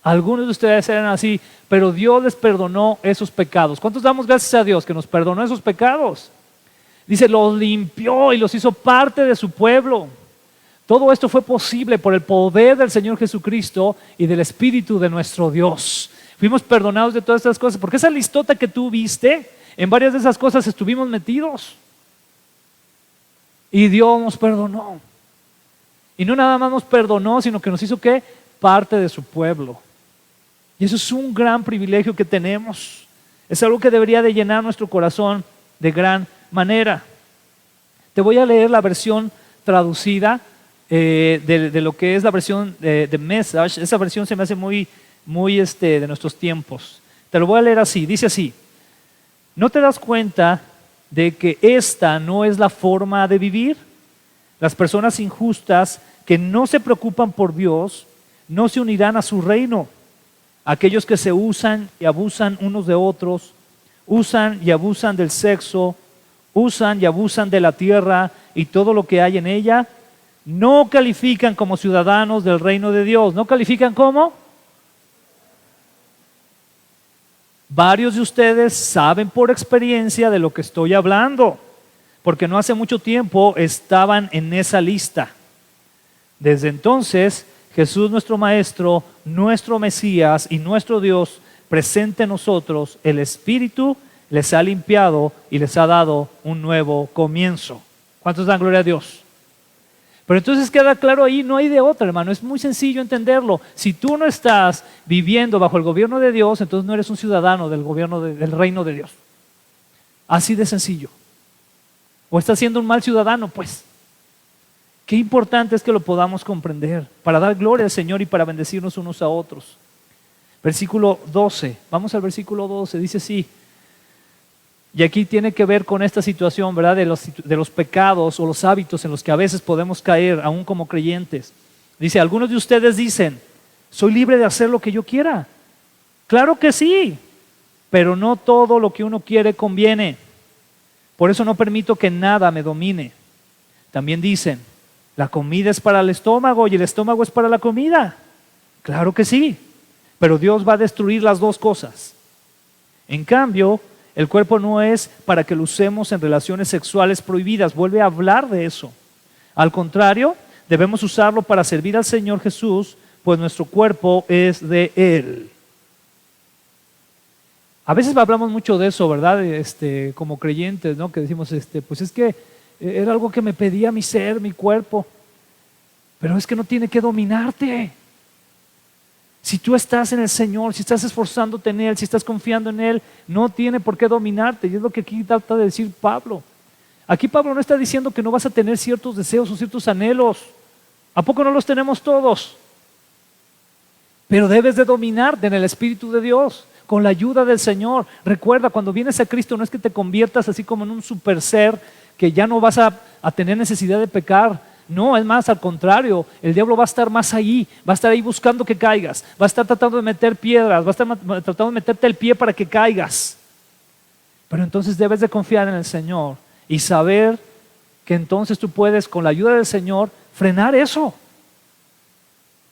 Algunos de ustedes eran así, pero Dios les perdonó esos pecados. ¿Cuántos damos gracias a Dios que nos perdonó esos pecados? Dice, los limpió y los hizo parte de su pueblo. Todo esto fue posible por el poder del Señor Jesucristo y del Espíritu de nuestro Dios. Fuimos perdonados de todas estas cosas, porque esa listota que tú viste, en varias de esas cosas estuvimos metidos. Y Dios nos perdonó. Y no nada más nos perdonó, sino que nos hizo ¿qué? Parte de su pueblo. Y eso es un gran privilegio que tenemos. Es algo que debería de llenar nuestro corazón de gran manera. Te voy a leer la versión traducida de lo que es la versión de Message. Esa versión se me hace muy de nuestros tiempos. Te lo voy a leer así, dice así: ¿no te das cuenta de que esta no es la forma de vivir? Las personas injustas que no se preocupan por Dios no se unirán a su reino. Aquellos que se usan y abusan unos de otros, usan y abusan del sexo, usan y abusan de la tierra y todo lo que hay en ella, no califican como ciudadanos del reino de Dios. ¿No califican como? Varios de ustedes saben por experiencia de lo que estoy hablando, porque no hace mucho tiempo estaban en esa lista. Desde entonces, Jesús nuestro Maestro, nuestro Mesías y nuestro Dios, presente en nosotros, el Espíritu les ha limpiado y les ha dado un nuevo comienzo. ¿Cuántos dan gloria a Dios? Pero entonces queda claro ahí, no hay de otra, hermano, es muy sencillo entenderlo. Si tú no estás viviendo bajo el gobierno de Dios, entonces no eres un ciudadano del gobierno del reino de Dios. Así de sencillo. O estás siendo un mal ciudadano, pues. Qué importante es que lo podamos comprender para dar gloria al Señor y para bendecirnos unos a otros. Versículo 12, vamos al versículo 12, dice así. Y aquí tiene que ver con esta situación, ¿verdad? De los pecados o los hábitos en los que a veces podemos caer, aún como creyentes. Dice, algunos de ustedes dicen, soy libre de hacer lo que yo quiera. Claro que sí, pero no todo lo que uno quiere conviene. Por eso no permito que nada me domine. También dicen, la comida es para el estómago y el estómago es para la comida. Claro que sí, pero Dios va a destruir las dos cosas. En cambio, el cuerpo no es para que lo usemos en relaciones sexuales prohibidas. Vuelve a hablar de eso. Al contrario, debemos usarlo para servir al Señor Jesús, pues nuestro cuerpo es de Él. A veces hablamos mucho de eso, ¿verdad? Como creyentes, ¿no? Que decimos, pues es que era algo que me pedía mi ser, mi cuerpo. Pero es que no tiene que dominarte. Si tú estás en el Señor, si estás esforzándote en Él, si estás confiando en Él, no tiene por qué dominarte. Y es lo que aquí trata de decir Pablo. Aquí Pablo no está diciendo que no vas a tener ciertos deseos o ciertos anhelos. ¿A poco no los tenemos todos? Pero debes de dominarte en el Espíritu de Dios, con la ayuda del Señor. Recuerda, cuando vienes a Cristo no es que te conviertas así como en un super ser, que ya no vas a tener necesidad de pecar. No, es más, al contrario, el diablo va a estar más ahí, va a estar ahí buscando que caigas, va a estar tratando de meter piedras, va a estar tratando de meterte el pie para que caigas. Pero entonces debes de confiar en el Señor y saber que entonces tú puedes, con la ayuda del Señor, frenar eso.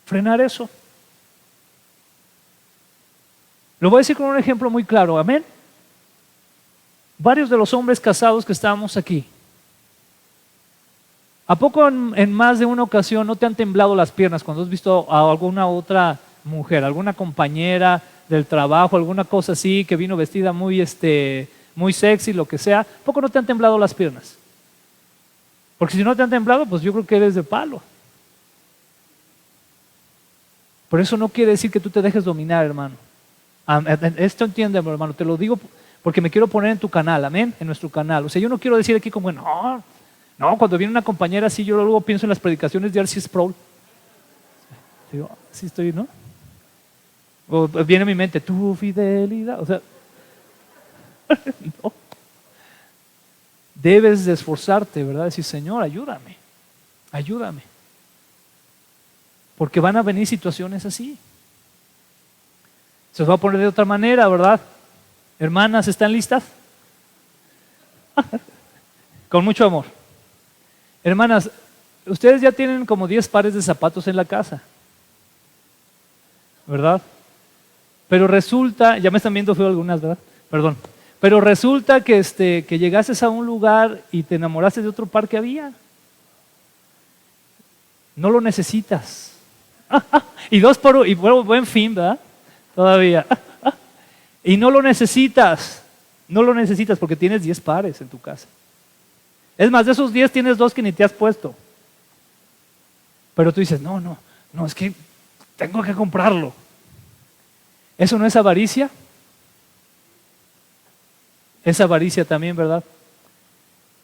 frenar eso. Lo voy a decir con un ejemplo muy claro, amén. Varios de los hombres casados que estábamos aquí, ¿a poco en más de una ocasión no te han temblado las piernas cuando has visto a alguna otra mujer, alguna compañera del trabajo, alguna cosa así, que vino vestida muy sexy, lo que sea? ¿A poco no te han temblado las piernas? Porque si no te han temblado, pues yo creo que eres de palo. Por eso no quiere decir que tú te dejes dominar, hermano. Esto entiéndeme, hermano, te lo digo porque me quiero poner en tu canal, amén, en nuestro canal. O sea, yo no quiero decir aquí como, no, cuando viene una compañera así, yo luego pienso en las predicaciones de R.C. Sproul. Digo, sí estoy, ¿no? O viene a mi mente, tu fidelidad, o sea, no. Debes de esforzarte, ¿verdad? Decir, Señor, ayúdame, ayúdame. Porque van a venir situaciones así. Se os va a poner de otra manera, ¿verdad? Hermanas, ¿están listas? Con mucho amor. Hermanas, ustedes ya tienen como 10 pares de zapatos en la casa, ¿verdad? Pero resulta, ya me están viendo feo algunas, ¿verdad? Perdón. Pero resulta que llegases a un lugar y te enamoraste de otro par que había. No lo necesitas. Y dos por uno, y bueno, buen fin, ¿verdad? Todavía. Y no lo necesitas. No lo necesitas porque tienes 10 pares en tu casa. Es más, de esos 10 tienes 2 que ni te has puesto. Pero tú dices, no, es que tengo que comprarlo. ¿Eso no es avaricia? Es avaricia también, ¿verdad?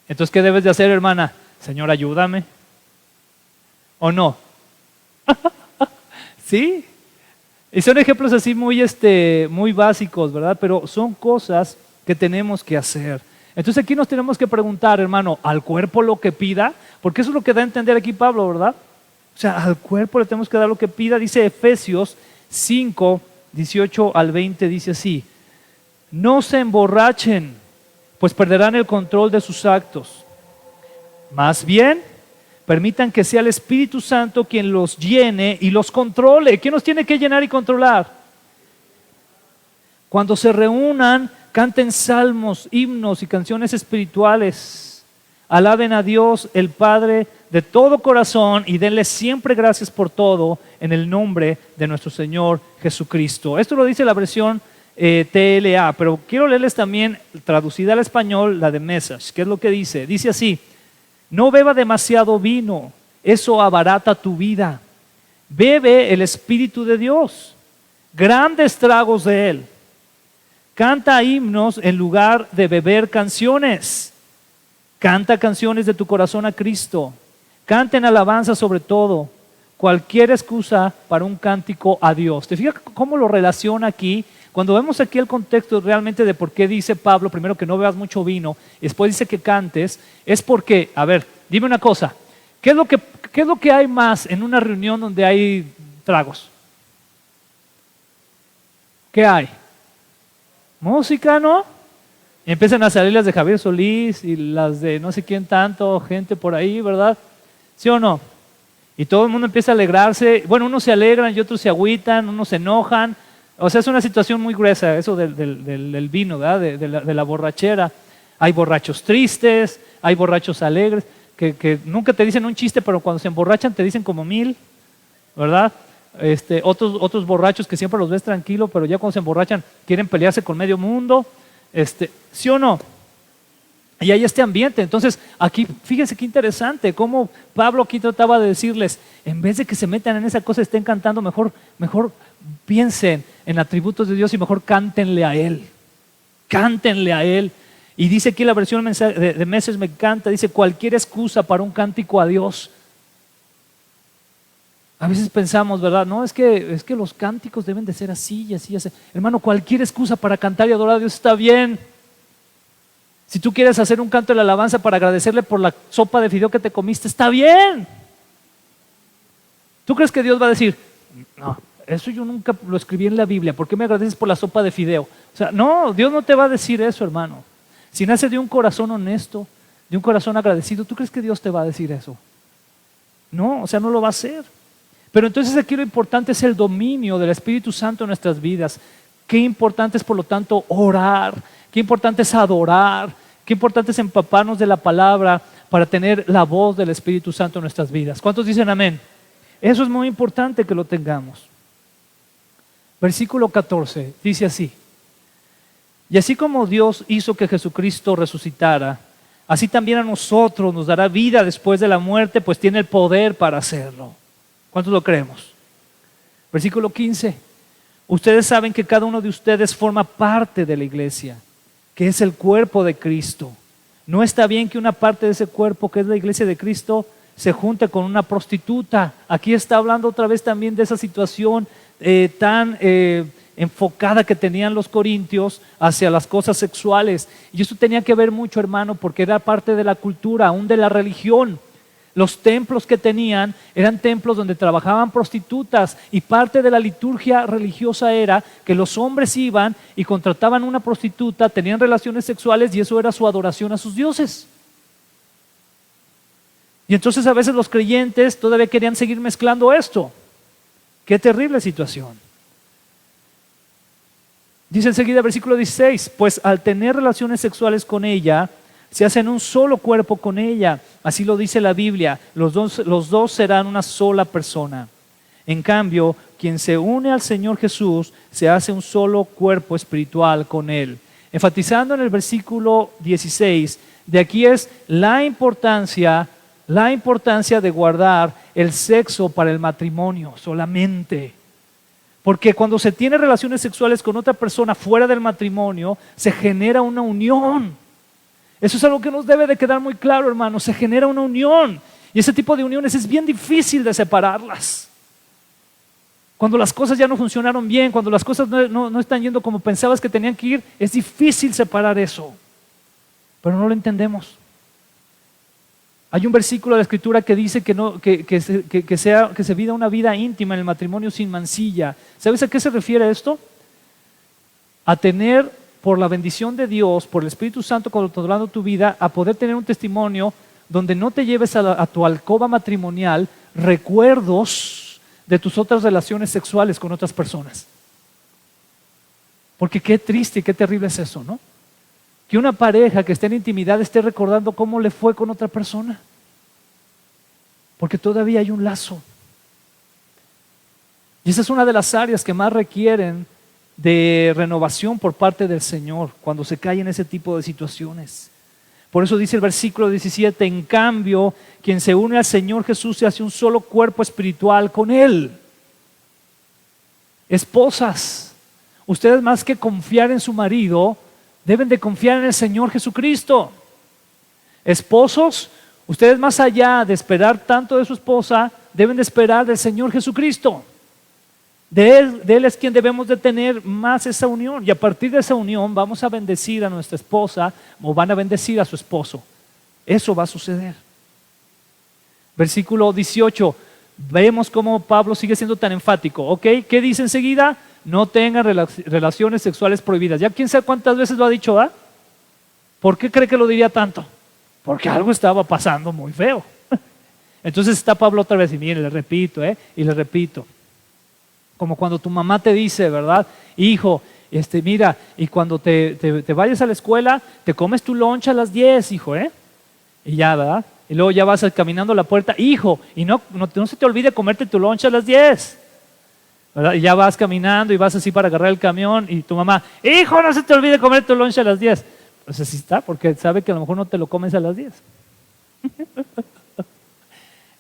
Entonces, ¿qué debes de hacer, hermana? Señor, ayúdame. ¿O no? ¿Sí? Y son ejemplos así muy básicos, ¿verdad? Pero son cosas que tenemos que hacer. Entonces aquí nos tenemos que preguntar, hermano, ¿al cuerpo lo que pida? Porque eso es lo que da a entender aquí Pablo, ¿verdad? O sea, al cuerpo le tenemos que dar lo que pida. Dice Efesios 5, 18 al 20, dice así: no se emborrachen, pues perderán el control de sus actos. Más bien, permitan que sea el Espíritu Santo quien los llene y los controle. ¿Quién los tiene que llenar y controlar? Cuando se reúnan, canten salmos, himnos y canciones espirituales. Alaben a Dios, el Padre, de todo corazón y denle siempre gracias por todo en el nombre de nuestro Señor Jesucristo. Esto lo dice la versión TLA, pero quiero leerles también, traducida al español, la de Message. ¿Qué es lo que dice? Dice así: no beba demasiado vino, eso abarata tu vida. Bebe el Espíritu de Dios, grandes tragos de Él. Canta himnos en lugar de beber canciones. Canta canciones de tu corazón a Cristo. Canta en alabanza sobre todo. Cualquier excusa para un cántico a Dios. ¿Te fijas cómo lo relaciona aquí? Cuando vemos aquí el contexto realmente de por qué dice Pablo, primero que no bebas mucho vino, y después dice que cantes, es porque, a ver, dime una cosa, ¿qué es lo que hay más en una reunión donde hay tragos? ¿Qué hay? Música, ¿no? Y empiezan a salir las de Javier Solís y las de no sé quién tanto, gente por ahí, ¿verdad? ¿Sí o no? Y todo el mundo empieza a alegrarse. Bueno, unos se alegran y otros se agüitan, unos se enojan. O sea, es una situación muy gruesa eso del vino, ¿verdad? De la borrachera. Hay borrachos tristes, hay borrachos alegres, que nunca te dicen un chiste, pero cuando se emborrachan te dicen como 1000, ¿verdad? Otros borrachos que siempre los ves tranquilo, pero ya cuando se emborrachan quieren pelearse con medio mundo. ¿Sí o no? Y hay este ambiente. Entonces, aquí, fíjense qué interesante, cómo Pablo aquí trataba de decirles, en vez de que se metan en esa cosa, estén cantando, mejor piensen en atributos de Dios y mejor cántenle a Él. Cántenle a Él. Y dice aquí la versión de Message me encanta, dice cualquier excusa para un cántico a Dios. A veces pensamos, ¿verdad? No, es que los cánticos deben de ser así y así y así. Hermano, cualquier excusa para cantar y adorar a Dios está bien. Si tú quieres hacer un canto de la alabanza para agradecerle por la sopa de fideo que te comiste, está bien. ¿Tú crees que Dios va a decir, no, eso yo nunca lo escribí en la Biblia, ¿por qué me agradeces por la sopa de fideo? O sea, no, Dios no te va a decir eso, hermano. Si nace de un corazón honesto, de un corazón agradecido, ¿tú crees que Dios te va a decir eso? No, o sea, no lo va a hacer. Pero entonces aquí lo importante es el dominio del Espíritu Santo en nuestras vidas. Qué importante es, por lo tanto, orar. Qué importante es adorar. Qué importante es empaparnos de la palabra para tener la voz del Espíritu Santo en nuestras vidas. ¿Cuántos dicen amén? Eso es muy importante que lo tengamos. Versículo 14 dice así: y así como Dios hizo que Jesucristo resucitara, así también a nosotros nos dará vida después de la muerte, pues tiene el poder para hacerlo. ¿Cuántos lo creemos? Versículo 15: ustedes saben que cada uno de ustedes forma parte de la iglesia, que es el cuerpo de Cristo. No está bien que una parte de ese cuerpo, que es la iglesia de Cristo, se junte con una prostituta. Aquí está hablando otra vez también de esa situación tan enfocada que tenían los corintios hacia las cosas sexuales. Y eso tenía que ver mucho, hermano, porque era parte de la cultura, aún de la religión. Los templos que tenían eran templos donde trabajaban prostitutas, y parte de la liturgia religiosa era que los hombres iban y contrataban una prostituta, tenían relaciones sexuales, y eso era su adoración a sus dioses. Y entonces a veces los creyentes todavía querían seguir mezclando esto. Qué terrible situación. Dice enseguida versículo 16: pues al tener relaciones sexuales con ella, se hacen un solo cuerpo con ella. Así lo dice la Biblia, los dos serán una sola persona. En cambio, quien se une al Señor Jesús, se hace un solo cuerpo espiritual con Él. Enfatizando en el versículo 16, de aquí es la importancia de guardar el sexo para el matrimonio solamente. Porque cuando se tiene relaciones sexuales con otra persona fuera del matrimonio, se genera una unión. Eso es algo que nos debe de quedar muy claro, hermanos. Se genera una unión, y ese tipo de uniones es bien difícil de separarlas. Cuando las cosas ya no funcionaron bien, cuando las cosas no están yendo como pensabas que tenían que ir, es difícil separar eso, pero no lo entendemos. Hay un versículo de la Escritura que dice que se viva una vida íntima en el matrimonio sin mancilla. ¿Sabes a qué se refiere esto? A tener, por la bendición de Dios, por el Espíritu Santo controlando tu vida, a poder tener un testimonio donde no te lleves a tu alcoba matrimonial recuerdos de tus otras relaciones sexuales con otras personas. Porque qué triste y qué terrible es eso, ¿no? Que una pareja que esté en intimidad esté recordando cómo le fue con otra persona. Porque todavía hay un lazo. Y esa es una de las áreas que más requieren de renovación por parte del Señor cuando se cae en ese tipo de situaciones. Por eso dice el versículo 17: en cambio, quien se une al Señor Jesús se hace un solo cuerpo espiritual con Él. Esposas, ustedes más que confiar en su marido, deben de confiar en el Señor Jesucristo. Esposos, ustedes más allá de esperar tanto de su esposa, deben de esperar del Señor Jesucristo. De Él es quien debemos de tener más esa unión, y a partir de esa unión vamos a bendecir a nuestra esposa, o van a bendecir a su esposo. Eso va a suceder. Versículo 18, vemos cómo Pablo sigue siendo tan enfático. ¿Ok? ¿Qué dice enseguida? No tengan relaciones sexuales prohibidas. Ya quién sabe cuántas veces lo ha dicho, ¿ah? ¿Por qué cree que lo diría tanto? Porque algo estaba pasando muy feo. Entonces está Pablo otra vez, y mire, le repito, y le repito. Como cuando tu mamá te dice, ¿verdad? Hijo, mira, y cuando te vayas a la escuela, te comes tu lunch a las 10, hijo, Y ya, ¿verdad? Y luego ya vas caminando a la puerta, hijo, y no se te olvide comerte tu lunch a las 10. ¿Verdad? Y ya vas caminando y vas así para agarrar el camión, y tu mamá, hijo, no se te olvide comer tu lunch a las 10. Pues así está, porque sabe que a lo mejor no te lo comes a las 10.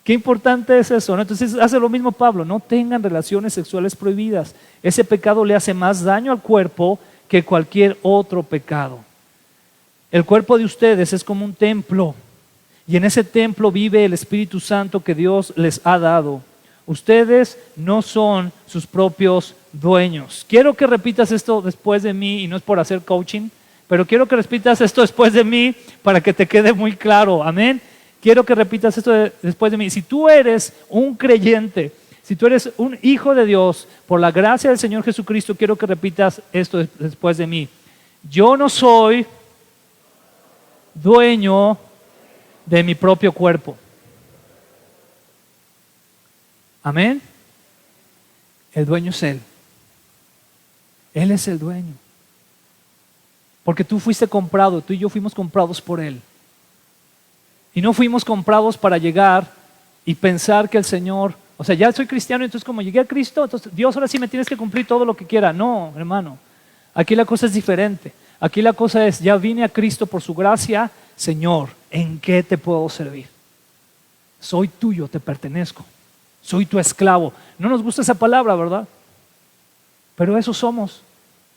Qué importante es eso, ¿no? Entonces hace lo mismo Pablo: no tengan relaciones sexuales prohibidas. Ese pecado le hace más daño al cuerpo que cualquier otro pecado. El cuerpo de ustedes es como un templo, y en ese templo vive el Espíritu Santo que Dios les ha dado. Ustedes no son sus propios dueños. Quiero que repitas esto después de mí, y no es por hacer coaching, pero quiero que repitas esto después de mí para que te quede muy claro. Amén. Quiero que repitas esto después de mí. Si tú eres un creyente, si tú eres un hijo de Dios, por la gracia del Señor Jesucristo, quiero que repitas esto después de mí. Yo no soy dueño de mi propio cuerpo. Amén. El dueño es Él. Él es el dueño. Porque tú fuiste comprado, tú y yo fuimos comprados por Él. Y no fuimos comprados para llegar y pensar que el Señor, o sea, ya soy cristiano, entonces como llegué a Cristo, entonces Dios ahora sí me tienes que cumplir todo lo que quiera. No, hermano, aquí la cosa es diferente. Aquí la cosa es, ya vine a Cristo por su gracia, Señor, ¿en qué te puedo servir? Soy tuyo, te pertenezco. Soy tu esclavo. No nos gusta esa palabra, ¿verdad? Pero eso somos.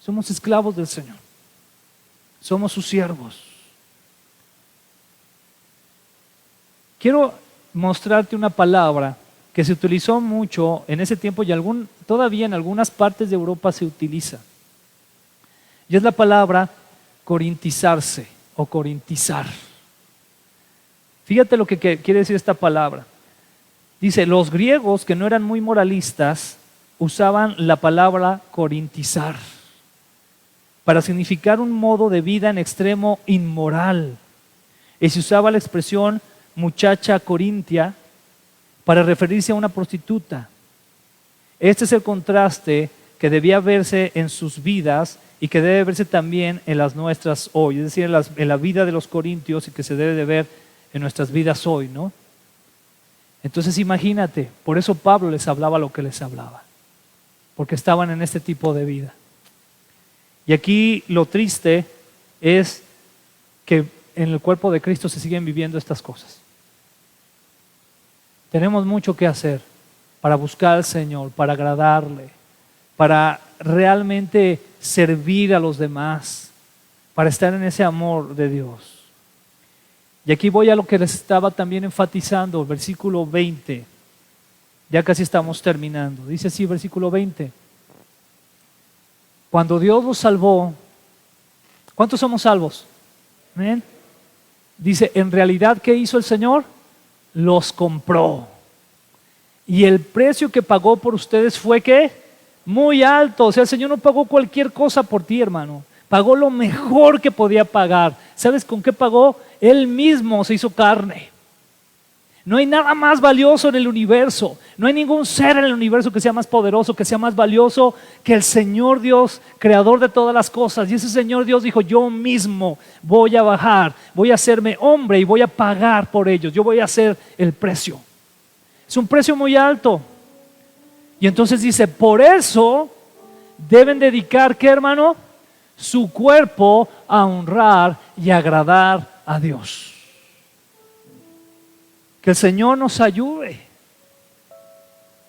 Somos esclavos del Señor. Somos sus siervos. Quiero mostrarte una palabra que se utilizó mucho en ese tiempo y todavía en algunas partes de Europa se utiliza. Y es la palabra corintizarse o corintizar. Fíjate lo que quiere decir esta palabra. Dice, los griegos que no eran muy moralistas usaban la palabra corintizar para significar un modo de vida en extremo inmoral. Y se usaba la expresión muchacha corintia para referirse a una prostituta. Este es el contraste que debía verse en sus vidas y que debe verse también en las nuestras hoy, es decir, en la vida de los corintios y que se debe de ver en nuestras vidas hoy, ¿no? Entonces imagínate, por eso Pablo les hablaba lo que les hablaba, porque estaban en este tipo de vida. Y aquí lo triste es que en el cuerpo de Cristo se siguen viviendo estas cosas. Tenemos mucho que hacer para buscar al Señor, para agradarle, para realmente servir a los demás, para estar en ese amor de Dios. Y aquí voy a lo que les estaba también enfatizando, versículo 20. Ya casi estamos terminando. Dice así, versículo 20. Cuando Dios los salvó, ¿cuántos somos salvos? ¿Amén? Dice, en realidad, ¿qué hizo el Señor? Los compró. Y el precio que pagó por ustedes fue, ¿qué? Muy alto. O sea, el Señor no pagó cualquier cosa por ti, hermano. Pagó lo mejor que podía pagar. ¿Sabes con qué pagó? Él mismo se hizo carne. No hay nada más valioso en el universo. No hay ningún ser en el universo que sea más poderoso, que sea más valioso que el Señor Dios, creador de todas las cosas. Y ese Señor Dios dijo, yo mismo voy a bajar, voy a hacerme hombre y voy a pagar por ellos. Yo voy a hacer el precio. Es un precio muy alto. Y entonces dice, por eso deben dedicar, ¿qué, hermano? Su cuerpo a honrar y agradar a Dios. Que el Señor nos ayude.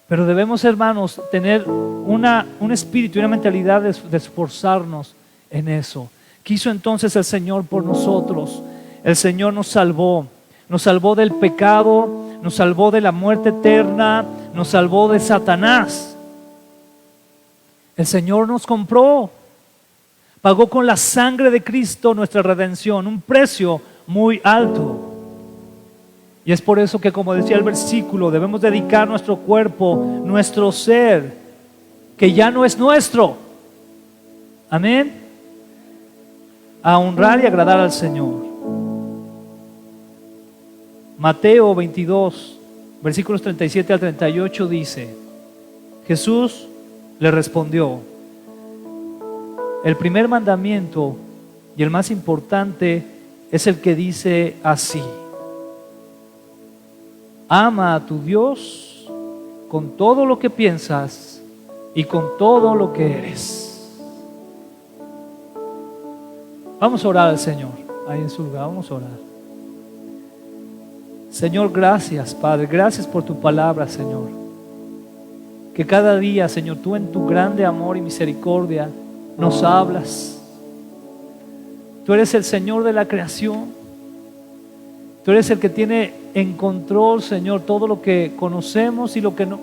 Pero debemos, hermanos, tener un espíritu y una mentalidad de esforzarnos en eso. ¿Qué hizo entonces el Señor por nosotros? El Señor nos salvó del pecado, nos salvó de la muerte eterna, nos salvó de Satanás. El Señor nos compró. Pagó con la sangre de Cristo nuestra redención, un precio muy alto. Y es por eso que, como decía el versículo, debemos dedicar nuestro cuerpo, nuestro ser, que ya no es nuestro, amén, a honrar y agradar al Señor. Mateo 22, versículos 37 al 38 dice, Jesús le respondió, el primer mandamiento y el más importante es el que dice así: ama a tu Dios con todo lo que piensas y con todo lo que eres. Vamos a orar al Señor, ahí en su lugar, vamos a orar. Señor, gracias, Padre, gracias por tu palabra, Señor. Que cada día, Señor, tú en tu grande amor y misericordia nos hablas. Tú eres el Señor de la creación. Tú eres el que tiene en control, Señor, todo lo que conocemos y lo que no.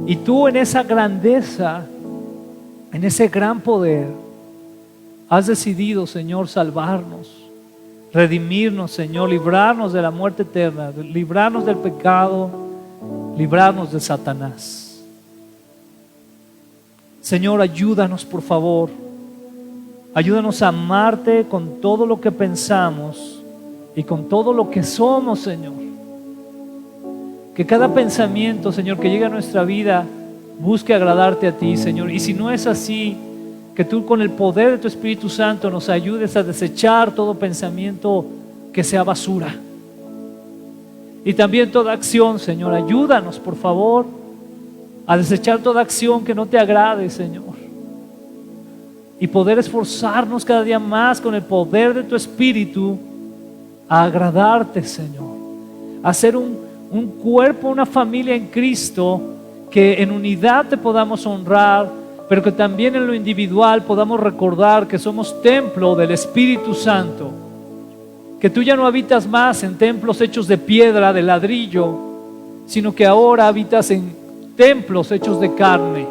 Y tú en esa grandeza, en ese gran poder, has decidido, Señor, salvarnos, redimirnos, Señor, librarnos de la muerte eterna, librarnos del pecado, librarnos de Satanás. Señor, ayúdanos, por favor. Ayúdanos a amarte con todo lo que pensamos y con todo lo que somos, Señor. Que cada pensamiento, Señor, que llegue a nuestra vida busque agradarte a ti, Señor. Y si no es así, que tú con el poder de tu Espíritu Santo nos ayudes a desechar todo pensamiento que sea basura. Y también toda acción, Señor, ayúdanos, por favor, a desechar toda acción que no te agrade, Señor. Y poder esforzarnos cada día más con el poder de tu Espíritu a agradarte, Señor. A ser un cuerpo, una familia en Cristo, que en unidad te podamos honrar, pero que también en lo individual podamos recordar que somos templo del Espíritu Santo. Que tú ya no habitas más en templos hechos de piedra, de ladrillo, sino que ahora habitas en templos hechos de carne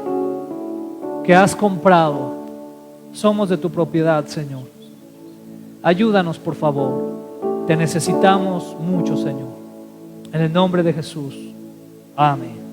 que has comprado. Somos de tu propiedad, Señor. Ayúdanos, por favor. Te necesitamos mucho, Señor. En el nombre de Jesús. Amén.